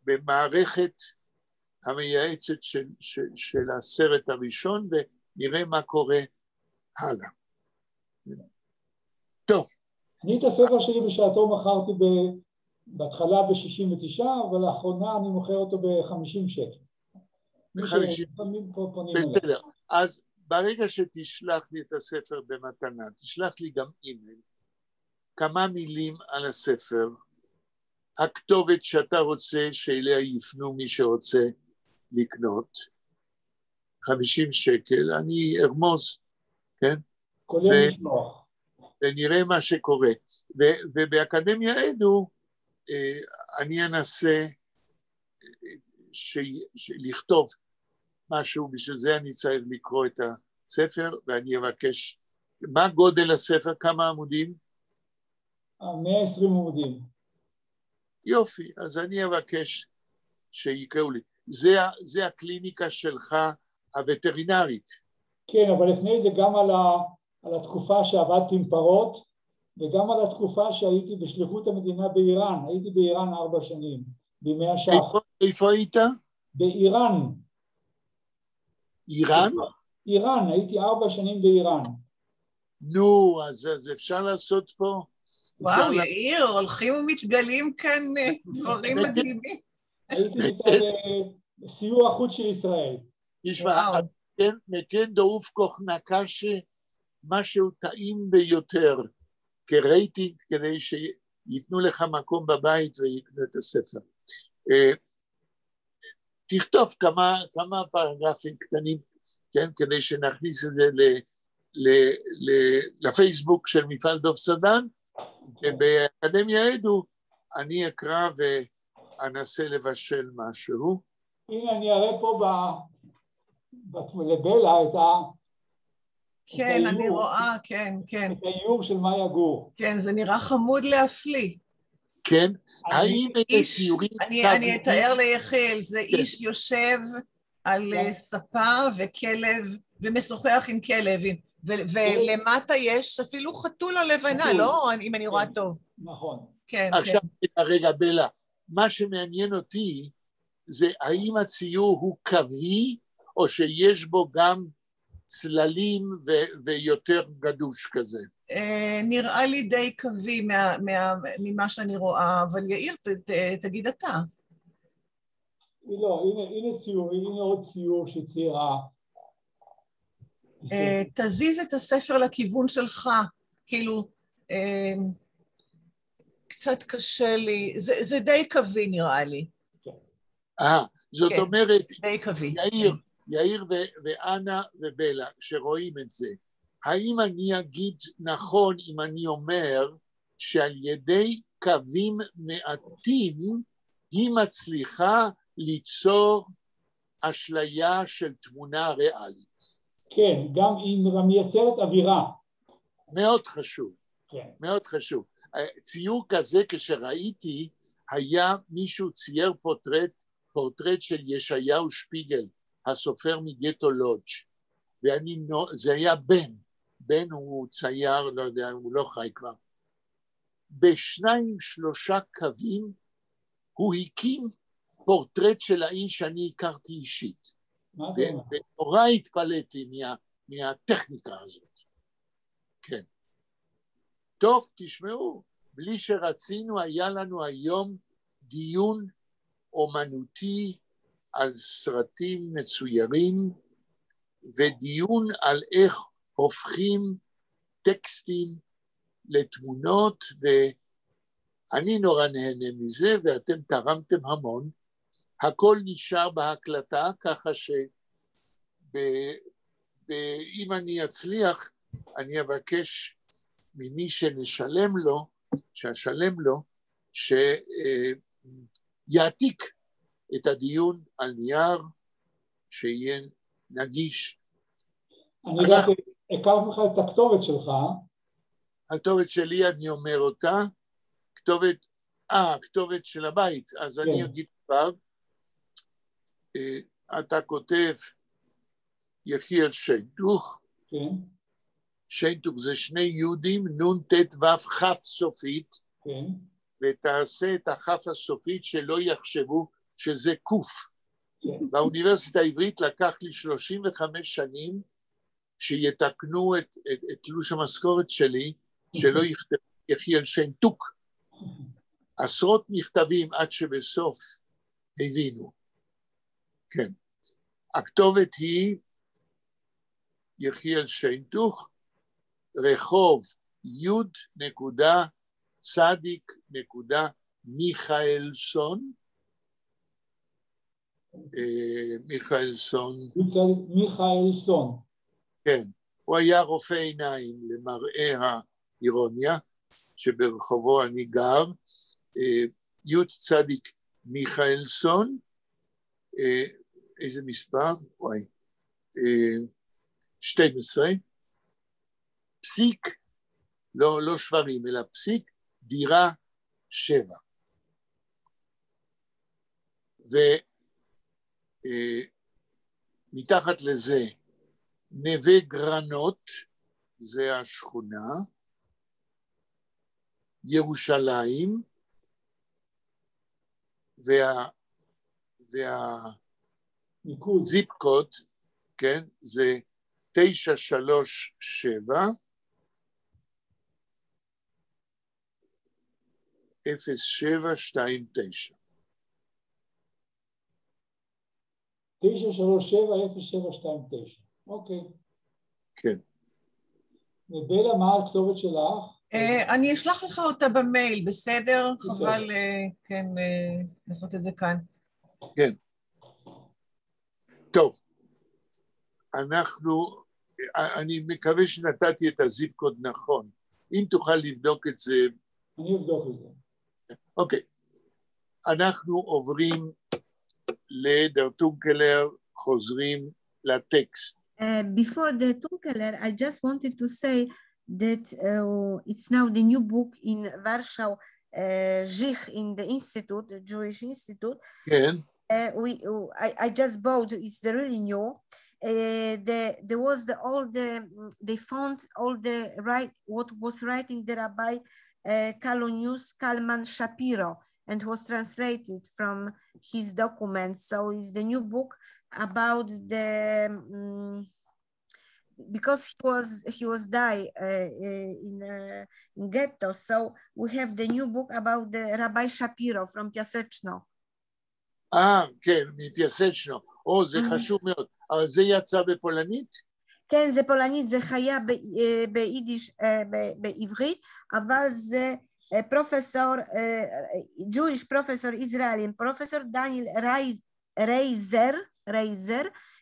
Speaker 2: במערכת המייעצת של הסרט הראשון, ונראה מה קורה הלאה. טוב. אני
Speaker 3: את הספר שלי בשעתו מכרתי בהתחלה ב-69, אבל לאחרונה אני מוכר אותו ב-50 שקל.
Speaker 2: בסדר. אז ברגע שתשלח לי את הספר במתנה, תשלח לי גם אימייל, כמה מילים על הספר, הכתובת שאתה רוצה שאליה יפנו מי שרוצה לקנות, 50 שקל, אני ארמוז, כן?
Speaker 3: כולל משלוח.
Speaker 2: ונראה מה שקורה. ובאקדמיה אדו, אני אנסה לכתוב משהו, בשביל זה אני צריך לקרוא את הספר, ואני אבקש, מה גודל הספר, כמה עמודים?
Speaker 3: 120 עמודים.
Speaker 2: יופי, אז אני אבקש שיקראו לי. זה הקליניקה שלך הווטרינרית.
Speaker 3: כן, אבל לפני זה גם על התקופה שעבדתי עם פרות, וגם על התקופה שהייתי בשליחות המדינה באיראן. הייתי באיראן 4 שנים, בימי השח.
Speaker 2: איפה היית?
Speaker 3: באיראן.
Speaker 2: איראן?
Speaker 3: איראן, הייתי 4 שנים באיראן.
Speaker 2: נו, אז אפשר לעשות פה...
Speaker 1: וואו, יאיר, הולכים ומתגלים כאן דברים מדהימים.
Speaker 3: הייתי איתה בסיוע החוץ של ישראל.
Speaker 2: תשמע, מכן דעוף כוך נקשה, משהו טעים ביותר, כרייטינג, כדי שייתנו לך מקום בבית ויקנו את הספר. תכתוב כמה פרגרפים קטנים, כן, כדי שנכניס את זה לפייסבוק של מפעל דוב סדן, ובאקדמיה עדו אני אקרא ואנסה לבשל משהו.
Speaker 3: הנה אני אראה פה לבלה את
Speaker 1: כן, אני רואה, כן, כן.
Speaker 3: את האיור של מאיה גור.
Speaker 1: כן, זה נראה חמוד להפליא.
Speaker 2: כן, האם את הציורים...
Speaker 1: אני אתאר ליחיאל, זה איש יושב על ספה וכלב, ומשוחח עם כלב, ולמטה יש אפילו חתולה לבנה, לא? אם אני רואה טוב.
Speaker 3: נכון.
Speaker 1: כן,
Speaker 2: עכשיו,
Speaker 1: כן.
Speaker 2: רגע, בלה, מה שמעניין אותי, זה האם הציור הוא קווי, או שיש בו גם צללים ויותר גדוש כזה?
Speaker 1: נראה לי די קווי ממה שאני רואה, אבל יאיר, תגיד אתה.
Speaker 3: לא, הנה ציור, הנה עוד ציור שציירה.
Speaker 1: תזיז את הספר לכיוון שלך, כאילו, קצת קשה לי, זה די קווי נראה לי.
Speaker 2: זאת אומרת,
Speaker 1: די קווי.
Speaker 2: יאיר ואנה ובלה, שרואים את זה, האם אני אגיד נכון אם אני אומר שעל ידי קווים מעטים היא מצליחה ליצור אשליה של תמונה ריאלית?
Speaker 3: כן, גם היא מייצרת אווירה.
Speaker 2: מאוד חשוב,
Speaker 3: כן.
Speaker 2: מאוד חשוב. ציור כזה כשראיתי, היה מישהו צייר פורטרט של ישעיהו שפיגל, הסופר מגטו לודג', זה היה בן הוא צייר, לא יודע, הוא לא חי כבר. ב2-3 קווים הוא הקים פורטרט של האיש שאני הכרתי אישית. ונורא התפלאתי מהטכניקה הזאת. כן. טוב, תשמעו, בלי שרצינו, היה לנו היום דיון אומנותי על סרטים מצוירים, ודיון על איך הופכים טקסטים לתמונות, ואני נורא נהנה מזה, ואתם תרמתם המון. הכל נשאר בהקלטה, ככה שאם אני אצליח, אני אבקש ממי שנשלם לו, שיעתיק את הדיון על נייר, שיהיה נגיש.
Speaker 3: אני רק הכרתי לך את הכתובת שלך.
Speaker 2: הכתובת שלי, אני אומר אותה, הכתובת של הבית, אז אני אגיד כבר, אתה כותב יחיאל שיינטוך,
Speaker 3: כן.
Speaker 2: שיינטוך זה 2 יהודים, נון תת וו כף סופית,
Speaker 3: כן.
Speaker 2: ותעשה את הכף הסופית שלא יחשבו שזה קוף. כן. באוניברסיטה העברית לקח לי 35 שנים שיתקנו את תלוש המשכורת שלי, שלא יכתב יחיאל שיינטוק. עשרות מכתבים עד שבסוף הבינו. כן. הכתובת היא יחיאל שיינטוך, רחוב י.צ.מיכאלסון,
Speaker 3: מיכאלסון.
Speaker 2: כן, הוא היה רופא עיניים למראה האירוניה, שברחובו אני גר, י'.צ. מיכאלסון, איזה מספר? 12, פסיק, לא שברים, אלא פסיק, דירה 7. ומתחת לזה, נווה גרנות, זה השכונה, ירושלים, והזיפ קוד, כן, זה 937 0729.
Speaker 3: 937-0729, אוקיי.
Speaker 2: כן.
Speaker 3: ובלה, מה הכתובת שלך?
Speaker 1: אני אשלח לך אותה במייל, בסדר? חבל, כן, לעשות את זה כאן.
Speaker 2: כן. טוב, אני מקווה שנתתי את הזיפ קוד נכון. אם תוכל לבדוק את זה.
Speaker 3: אני אבדוק את זה.
Speaker 2: אוקיי. אנחנו עוברים לדר טונקלר, חוזרים לטקסט.
Speaker 4: Before the Tunkeler, I just wanted to say that it's now the new book in Warsaw, Zich in the Institute, the Jewish Institute.
Speaker 2: כן.
Speaker 4: I just bought, it's the really new. There was they found all the what was writing the Rabbi Kalonius Kalman Shapiro, and was translated from his documents. So it's the new book about the because he was died in ghetto. So we have the new book about the Rabbi Shapiro from Piaseczno.
Speaker 2: כן, מפיאסצ'נו. זה חשוב מאוד. אבל זה יצא בפולנית?
Speaker 4: כן, זה פולנית, זה חיה ביידיש, בעברית, אבל זה פרופסור, Jewish professor Israeli, פרופסור דניאל רייזר,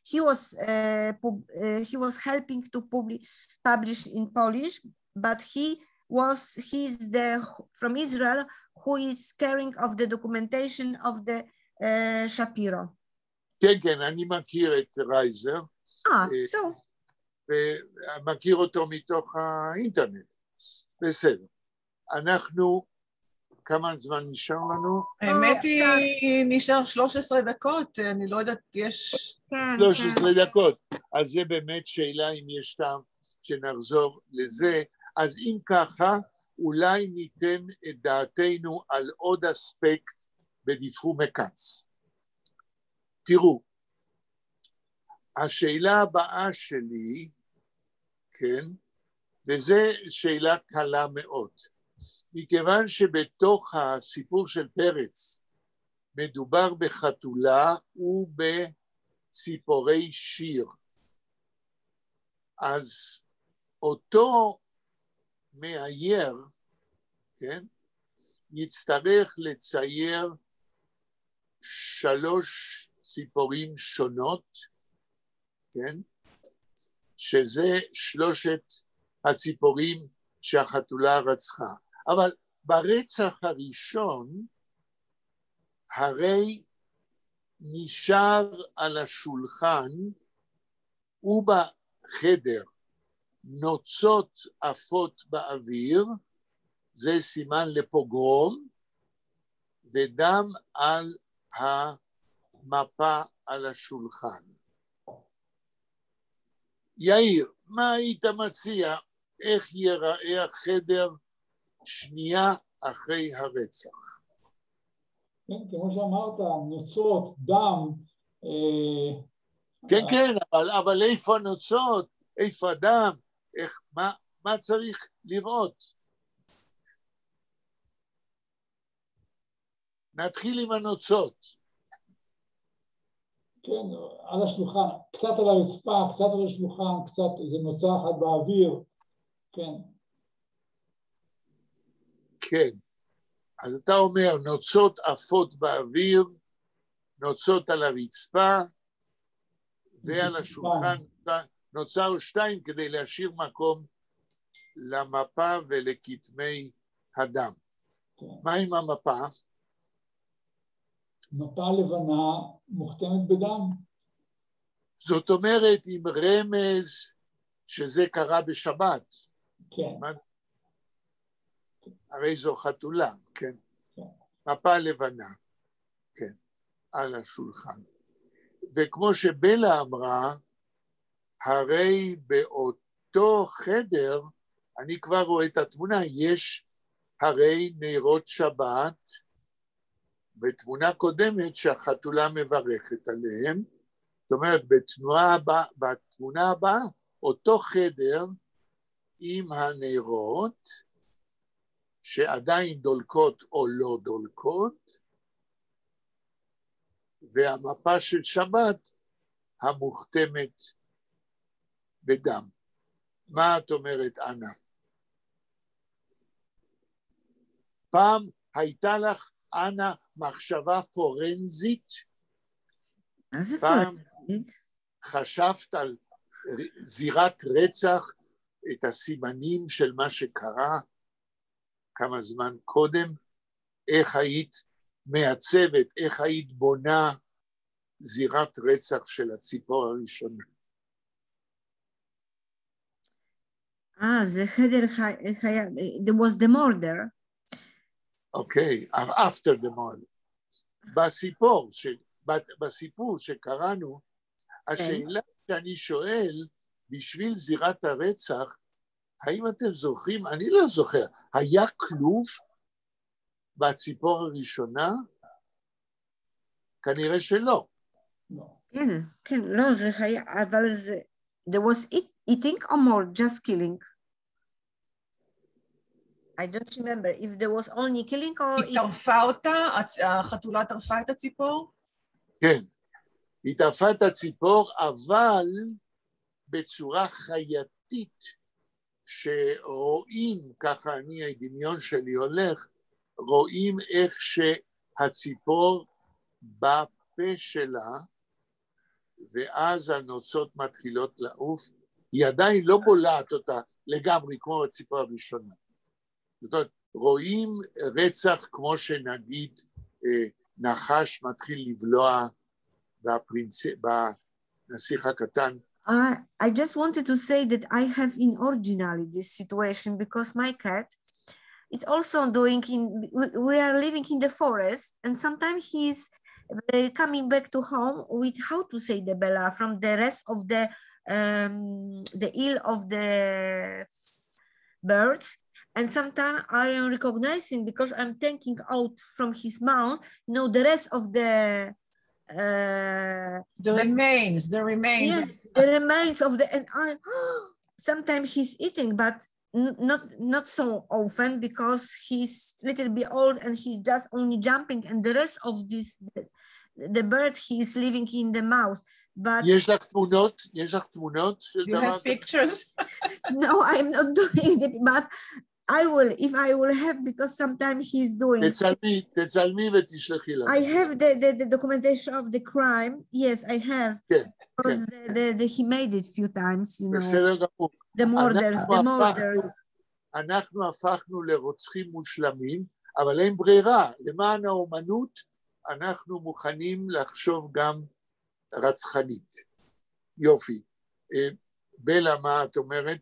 Speaker 4: he was helping to publish in Polish, but he's from Israel who is caring of the documentation of the שפירו.
Speaker 2: כן, כן, אני מכיר את רייזר.
Speaker 4: so.
Speaker 2: ומכיר אותו מתוך האינטרנט. בסדר. אנחנו, כמה זמן נשאר לנו?
Speaker 1: האמת היא, נשאר 13 דקות, אני לא יודעת, יש...
Speaker 2: 13 דקות. אז זה באמת שאלה אם יש טעם שנחזור לזה. אז אם ככה, אולי ניתן את דעתנו על עוד אספקט בדיווחו מקץ. תראו, השאלה הבאה שלי, כן, וזו שאלה קלה מאוד, מכיוון שבתוך הסיפור של פרץ מדובר בחתולה ובציפורי שיר, אז אותו מאייר, כן, יצטרך לצייר 3 ציפורים שונות, כן? שזה 3 הציפורים שהחתולה רצחה. אבל ברצח הראשון, הרי נשאר על השולחן ובחדר נוצות עפות באוויר, זה סימן לפוגרום, ודם על המפה על השולחן. יאיר, מה היית מציע? איך ייראה החדר שנייה אחרי הרצח?
Speaker 3: כן, כמו שאמרת, נוצות, דם.
Speaker 2: כן, כן, אבל איפה הנוצות? איפה הדם? מה צריך לראות? נתחיל עם הנוצות.
Speaker 3: כן, על השולחן, קצת על הרצפה, קצת על השולחן, קצת איזה נוצה אחת באוויר, כן.
Speaker 2: כן, אז אתה אומר נוצות עפות באוויר, נוצות על הרצפה, ועל השולחן נוצה או 2 כדי להשאיר מקום למפה ולכתמי הדם.
Speaker 3: כן.
Speaker 2: מה עם המפה?
Speaker 3: מפה לבנה מוכתמת בדם.
Speaker 2: זאת אומרת עם רמז שזה קרה בשבת.
Speaker 3: כן.
Speaker 2: הרי זו חתולה, כן.
Speaker 3: כן.
Speaker 2: מפה לבנה, כן, על השולחן. וכמו שבלה אמרה, הרי באותו חדר, אני כבר רואה את התמונה, יש הרי נרות שבת, בתמונה קודמת שהחתולה מברכת עליהם, זאת אומרת, בתמונה הבאה, אותו חדר עם הנרות, שעדיין דולקות או לא דולקות, והמפה של שבת המוכתמת בדם. מה את אומרת, אנה? פעם הייתה לך, אנה, מחשבה פורנזית?
Speaker 4: מה זה
Speaker 2: פעם
Speaker 4: פורנזית?
Speaker 2: חשבת על זירת רצח, את הסימנים של מה שקרה כמה זמן קודם? איך היית מעצבת, איך היית בונה זירת רצח של הציפור הראשונה?
Speaker 4: זה חדר חיה, there was the murder.
Speaker 2: אוקיי, after the murder. בסיפור שקראנו, השאלה שאני שואל, בשביל זירת הרצח, האם אתם זוכרים? אני לא זוכר. היה כלוב בציפור הראשונה? כנראה שלא.
Speaker 4: כן, כן, לא, זה היה, אבל זה, there was eating or more, just killing? I don't remember if there was only killing or...
Speaker 1: היא טרפה אותה? החתולה טרפה את הציפור?
Speaker 2: כן, היא טרפה את הציפור, אבל בצורה חייתית, שרואים, ככה הדמיון שלי הולך, רואים איך שהציפור בפה שלה, ואז הנוצות מתחילות לעוף, היא עדיין לא בולעת אותה לגמרי כמו הציפור הראשונה. זאת אומרת, רואים רצח כמו שנגיד נחש מתחיל לבלוע בנסיך הקטן.
Speaker 4: I just wanted to say that I have in originally this situation because my cat is also doing we are living in the forest and sometimes he's coming back to home with how to say the Bella from the rest of the ill of the birds. And sometimes I am recognizing because I'm taking out from his mouth, the rest of the
Speaker 1: remains.
Speaker 4: Yeah, the remains of the, and sometimes he's eating, but not so often because he's a little bit old and he just only jumping, and the rest of this, the bird he is living in the mouth. But
Speaker 2: יש לך תמונות? יש לך תמונות?
Speaker 1: You have pictures?
Speaker 4: No, I'm not doing it, but I will, if I will have, because sometimes he's doing.
Speaker 2: תצלמי ותשלחי לך.
Speaker 4: I have the documentation of the crime. Yes, I have.
Speaker 2: כן.
Speaker 4: Because he made it a few times, you know.
Speaker 2: בסדר גמור.
Speaker 4: The murders.
Speaker 2: אנחנו הפכנו לרוצחים מושלמים, אבל אין ברירה. למען האומנות, אנחנו מוכנים לחשוב גם רצחנית. יופי. בלה, מה את אומרת?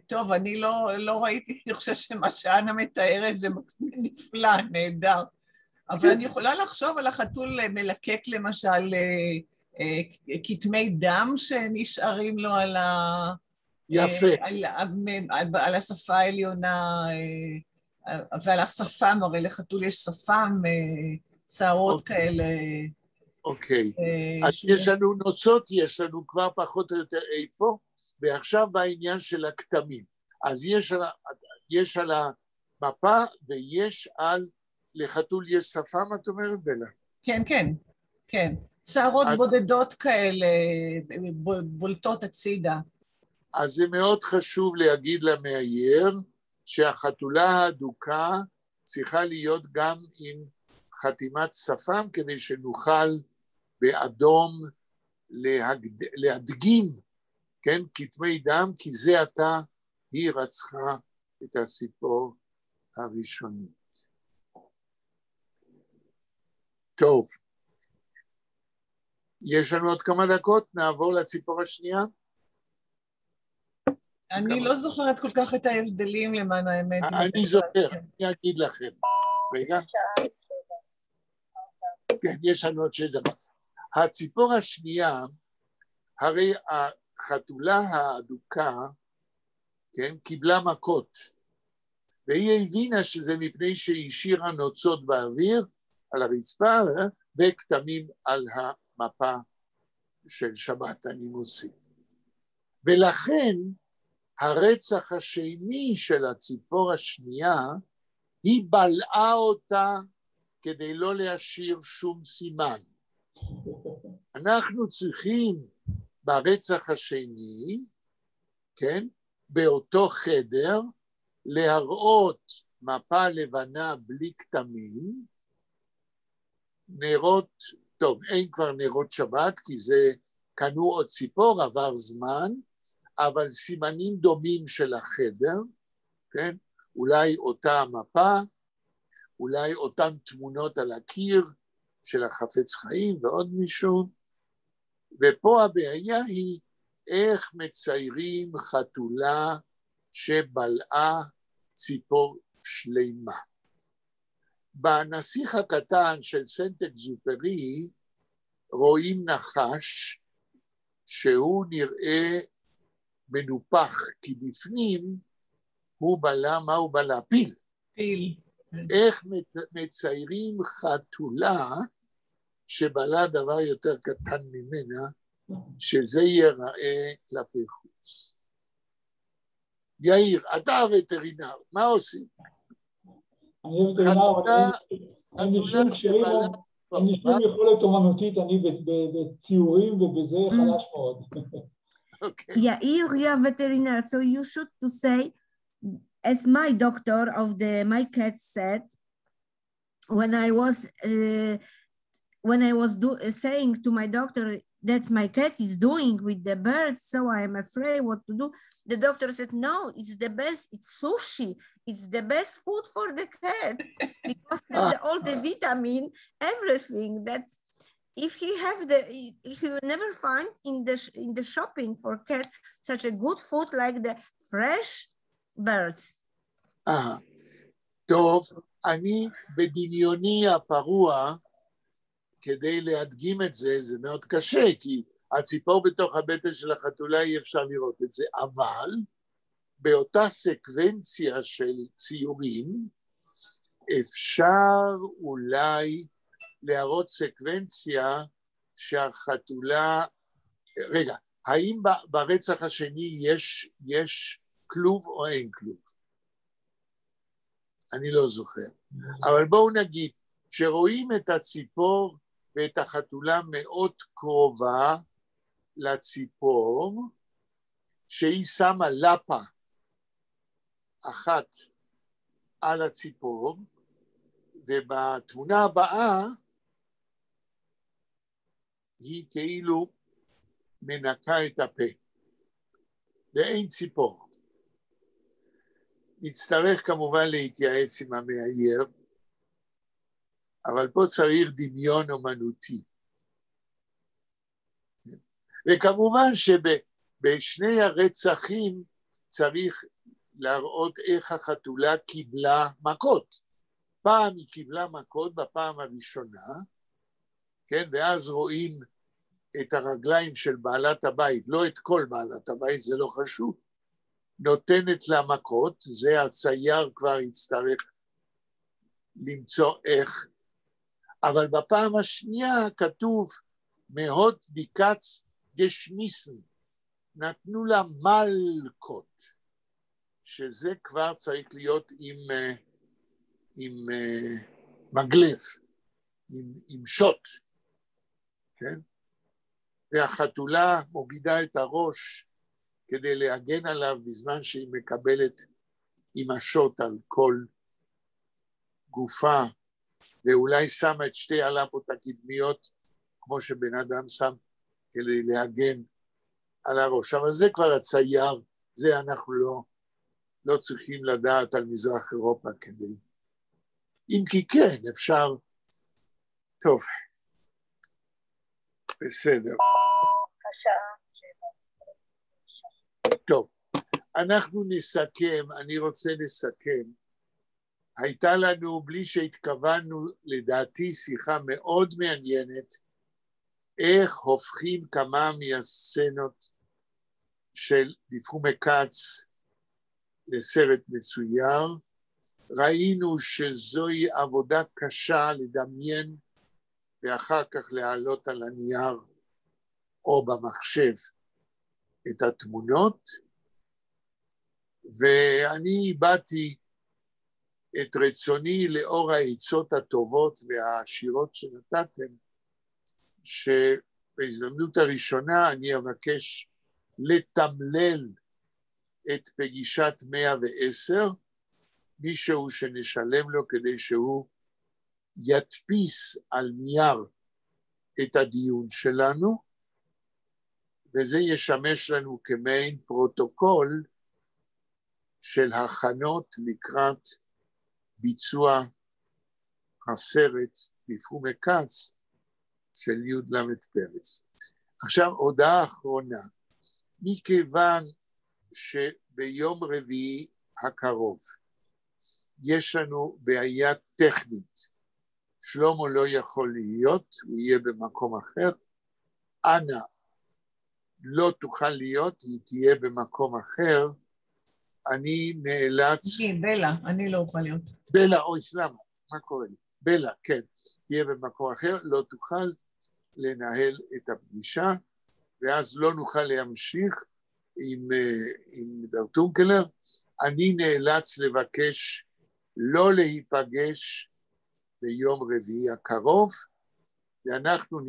Speaker 1: טוב, אני לא ראיתי, אני חושבת שמה שאנה מתארת זה נפלא, נהדר. אבל אני יכולה לחשוב על החתול מלקק למשל כתמי דם שנשארים לו על השפה העליונה ועל השפם, הרי לחתול יש שפם, שערות כאלה.
Speaker 2: אוקיי, אז יש לנו נוצות, יש לנו כבר פחות או יותר איפה, ועכשיו בעניין של הכתמים. אז יש על המפה ויש על לחתול יש שפם, את אומרת בלה?
Speaker 1: כן, כן, כן. שערות בודדות כאלה, בולטות הצידה.
Speaker 2: אז זה מאוד חשוב להגיד למאייר שהחתולה האדוקה צריכה להיות גם עם חתימת שפם, כדי שנוכל באדום להדגים, כן, כתמי דם, כי זה עתה היא רצחה את הציפור הראשונית. טוב, יש לנו עוד כמה דקות, נעבור לציפור השנייה.
Speaker 1: אני לא זוכרת כל כך את ההבדלים למען האמת.
Speaker 2: אני זוכר, אני אגיד לכם. רגע. כן, יש לנו עוד 6 דקות. הציפור השנייה, הרי החתולה האדוקה, כן, קיבלה מכות, והיא הבינה שזה מפני שהיא השאירה נוצות באוויר, על הרצפה, וכתמים על המפה של שבת הנימוסית. ולכן, הרצח השני של הציפור השנייה, היא בלעה אותה כדי לא להשאיר שום סימן. אנחנו צריכים ברצח השני, כן, באותו חדר, להראות מפה לבנה בלי כתמים, נרות, טוב, אין כבר נרות שבת, כי זה קנו עוד ציפור, עבר זמן, אבל סימנים דומים של החדר, כן? אולי אותה מפה, אולי אותן תמונות על הקיר של החפץ חיים ועוד מישהו, ופה הבעיה היא איך מציירים חתולה שבלעה ציפור שלימה. בנסיך הקטן של סנט אקזופרי רואים נחש שהוא נראה מנופח, כי בפנים הוא בלע, מה הוא בלע? פיל.
Speaker 1: פיל.
Speaker 2: איך מציירים חתולה שבלע דבר יותר קטן ממנה, שזה ייראה כלפי חוץ. יאיר, אתה הווטרינר, מה עושים?
Speaker 3: אני וטרינר, אין לי שום יכולת אומנותית, אני בציורים ובזה חלש מאוד.
Speaker 4: Yair, you are veterinary, so you should to say, as my doctor of my cat said, when I was saying to my doctor that my cat is doing with the birds, so I am afraid what to do. The doctor said, no, it's the best, it's sushi. It's the best food for the cat because all the vitamin, everything that if he will never find in the shopping for cat such a good food like the fresh birds.
Speaker 2: טוב, אני בדמיוני הפרוע, כדי להדגים את זה, זה מאוד קשה, כי הציפור בתוך הבטן של החתולה אי אפשר לראות את זה, אבל באותה סקוונציה של ציורים, אפשר אולי להראות סקוונציה שהחתולה, רגע, האם ברצח השני יש כלוב או אין כלוב? אני לא זוכר. אבל בואו נגיד, שרואים את הציפור ואת החתולה מאוד קרובה לציפור, שהיא שמה לפה אחת על הציפור, ובתמונה הבאה היא כאילו מנקה את הפה, ואין ציפור. נצטרך כמובן להתייעץ עם המאייר, אבל פה צריך דמיון אומנותי. וכמובן שבשני הרצחים צריך להראות איך החתולה קיבלה מכות. פעם היא קיבלה מכות בפעם הראשונה, כן? ואז רואים את הרגליים של בעלת הבית, לא את כל בעלת הבית, זה לא חשוב, נותנת לה מכות, זה הצייר כבר יצטרך למצוא איך, אבל בפעם השנייה כתוב, מהות דיקץ גשמיסן, נתנו לה מלכות, שזה כבר צריך להיות עם מגלב, עם שוט, כן? והחתולה מוגידה את הראש כדי להגן עליו בזמן שהיא מקבלת עם השוט על כל גופה, ואולי שמה את שתי הלפות הקדמיות, כמו שבן אדם שם, כדי להגן על הראש. אבל זה כבר הצייר, זה אנחנו לא צריכים לדעת על מזרח אירופה כדי. אם כי כן, אפשר, טוב, בסדר. טוב, אנחנו נסכם, אני רוצה לסכם. הייתה לנו, בלי שהתכוונו, לדעתי שיחה מאוד מעניינת, איך הופכים כמה מהסצנות של דיפרומי כץ לסרט מצויר. ראינו שזוהי עבודה קשה לדמיין ואחר כך להעלות על הנייר או במחשב את התמונות, ואני באתי את רצוני לאור העצות הטובות והעשירות שנתתם, שבהזדמנות הראשונה אני אבקש לתמלל את פגישת 110, מישהו שנשלם לו כדי שהוא ידפיס על נייר את הדיון שלנו, וזה ישמש לנו כמעין פרוטוקול של הכנות לקראת ביצוע הסרט דיפרומי כץ של י"ל פרץ. עכשיו הודעה אחרונה, מכיוון שביום רביעי הקרוב יש לנו בעיה טכנית, שלמה לא יכול להיות, הוא יהיה במקום אחר, אנה לא תוכל להיות, היא תהיה במקום אחר, אני נאלץ...
Speaker 1: בלה, אני לא אוכל להיות.
Speaker 2: בלה, אוי, סלמה, מה קורה לי? בלה, כן, תהיה במקום אחר, לא תוכל לנהל את הפגישה, ואז לא נוכל להמשיך עם דרטונקלר. אני נאלץ לבקש לא להיפגש ביום רביעי הקרוב, ואנחנו